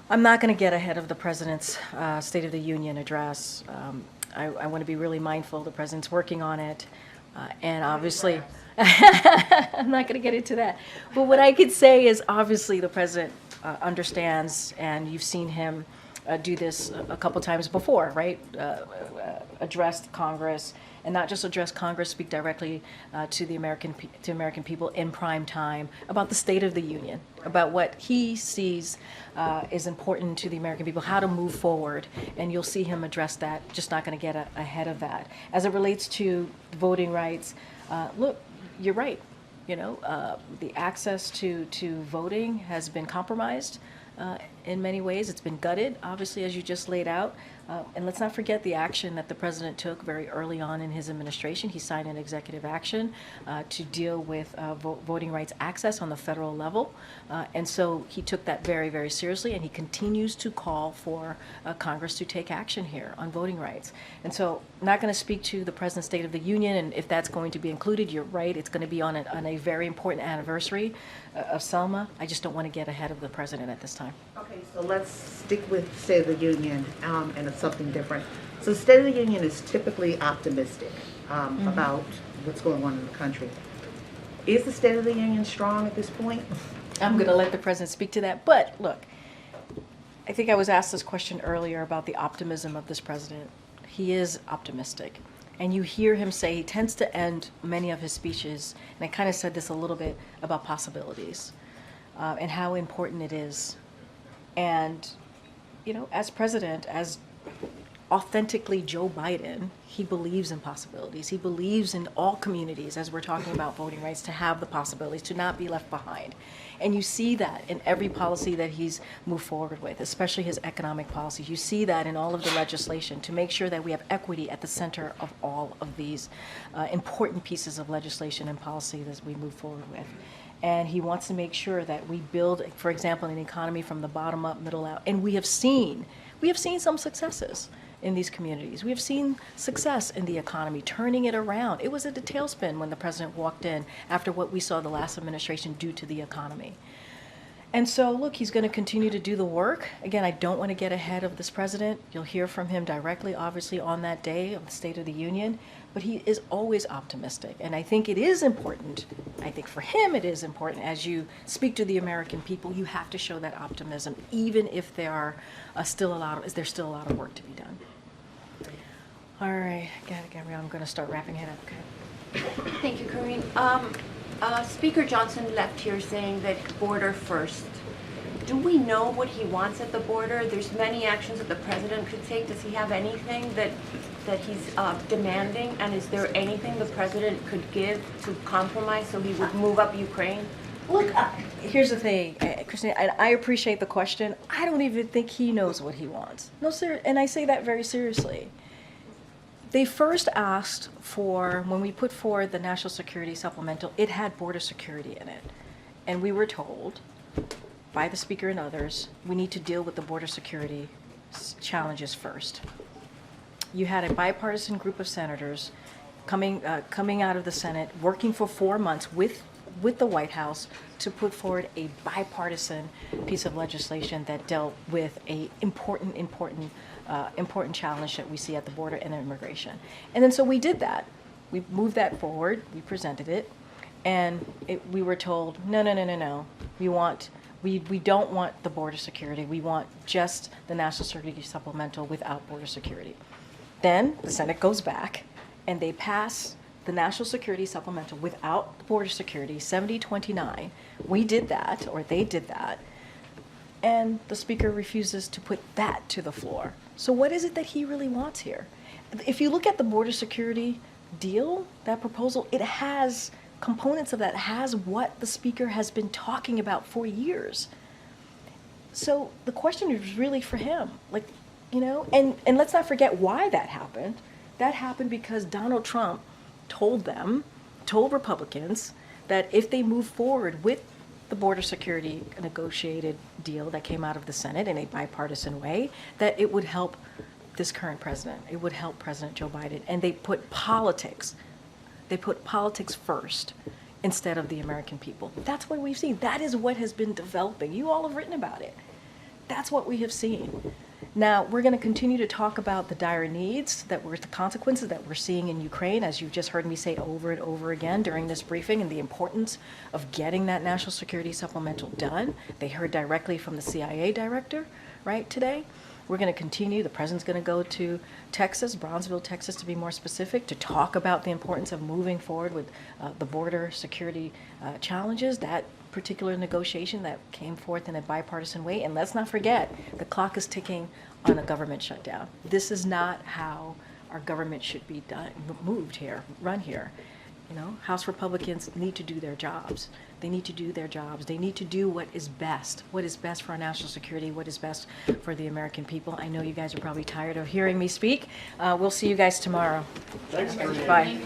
Speaker 5: I'm not going to get ahead of the President's State of the Union address. I want to be really mindful. The President's working on it, and obviously, I'm not going to get into that. But what I could say is, obviously, the President understands, and you've seen him do this a couple times before, right? Address Congress, and not just address Congress, speak directly to the American people in prime time about the State of the Union, about what he sees is important to the American people, how to move forward, and you'll see him address that. Just not going to get ahead of that. As it relates to voting rights, look, you're right. You know, the access to voting has been compromised. In many ways, it's been gutted, obviously, as you just laid out. And let's not forget the action that the President took very early on in his administration. He signed an executive action to deal with voting rights access on the federal level. And so he took that very, very seriously, and he continues to call for Congress to take action here on voting rights. And so I'm not going to speak to the President's State of the Union, and if that's going to be included, you're right, it's going to be on a very important anniversary of Selma. I just don't want to get ahead of the President at this time.
Speaker 3: Okay, so let's stick with State of the Union, and it's something different. So State of the Union is typically optimistic about what's going on in the country. Is the State of the Union strong at this point?
Speaker 5: I'm going to let the President speak to that. But look, I think I was asked this question earlier about the optimism of this President. He is optimistic. And you hear him say, he tends to end many of his speeches, and I kind of said this a little bit about possibilities and how important it is. And, you know, as president, as authentically Joe Biden, he believes in possibilities. He believes in all communities, as we're talking about voting rights, to have the possibilities, to not be left behind. And you see that in every policy that he's moved forward with, especially his economic policies. You see that in all of the legislation to make sure that we have equity at the center of all of these important pieces of legislation and policy that we move forward with. And he wants to make sure that we build, for example, an economy from the bottom up, middle out. And we have seen some successes in these communities. We have seen success in the economy, turning it around. It was at a tailspin when the president walked in after what we saw the last administration do to the economy. And so, look, he's going to continue to do the work. Again, I don't want to get ahead of this president. You'll hear from him directly, obviously, on that day of the State of the Union. But he is always optimistic. And I think it is important, I think for him it is important, as you speak to the American people, you have to show that optimism, even if there are there's still a lot of work to be done. All right, Gabrielle, I'm going to start wrapping it up, okay?
Speaker 10: Thank you, Karine. Speaker Johnson left here saying that border first. Do we know what he wants at the border? There's many actions that the president could take. Does he have anything that he's demanding? And is there anything the president could give to compromise so he would move up Ukraine?
Speaker 5: Look, here's the thing, Christine, I appreciate the question. I don't even think he knows what he wants. No, sir, and I say that very seriously. They first asked for, when we put forward the National Security Supplemental, it had border security in it. And we were told by the speaker and others, we need to deal with the border security challenges first. You had a bipartisan group of senators coming out of the Senate, working for 4 months with the White House to put forward a bipartisan piece of legislation that dealt with a important challenge that we see at the border and immigration. And then so we did that. We moved that forward, we presented it, and we were told, no. We don't want the border security. We want just the National Security Supplemental without border security. Then the Senate goes back and they pass the National Security Supplemental without border security, 70-29. We did that, or they did that, and the speaker refuses to put that to the floor. So what is it that he really wants here? If you look at the border security deal, that proposal, it has components of that, has what the speaker has been talking about for years. So the question is really for him, and let's not forget why that happened. That happened because Donald Trump told Republicans that if they move forward with the border security negotiated deal that came out of the Senate in a bipartisan way, that it would help this current president. It would help President Joe Biden. And they put politics first instead of the American people. That's what we've seen. That is what has been developing. You all have written about it. That's what we have seen. Now, we're going to continue to talk about the dire needs, the consequences that we're seeing in Ukraine, as you've just heard me say over and over again during this briefing, and the importance of getting that National Security Supplemental done. They heard directly from the CIA director, right, today. We're going to continue. The president's going to go to Texas, Brownsville, Texas, to be more specific, to talk about the importance of moving forward with the border security challenges, that particular negotiation that came forth in a bipartisan way. And let's not forget, the clock is ticking on a government shutdown. This is not how our government should be run here. House Republicans need to do their jobs. They need to do their jobs. They need to do what is best for our national security, what is best for the American people. I know you guys are probably tired of hearing me speak. We'll see you guys tomorrow.
Speaker 6: Thanks, Karine.
Speaker 5: Bye.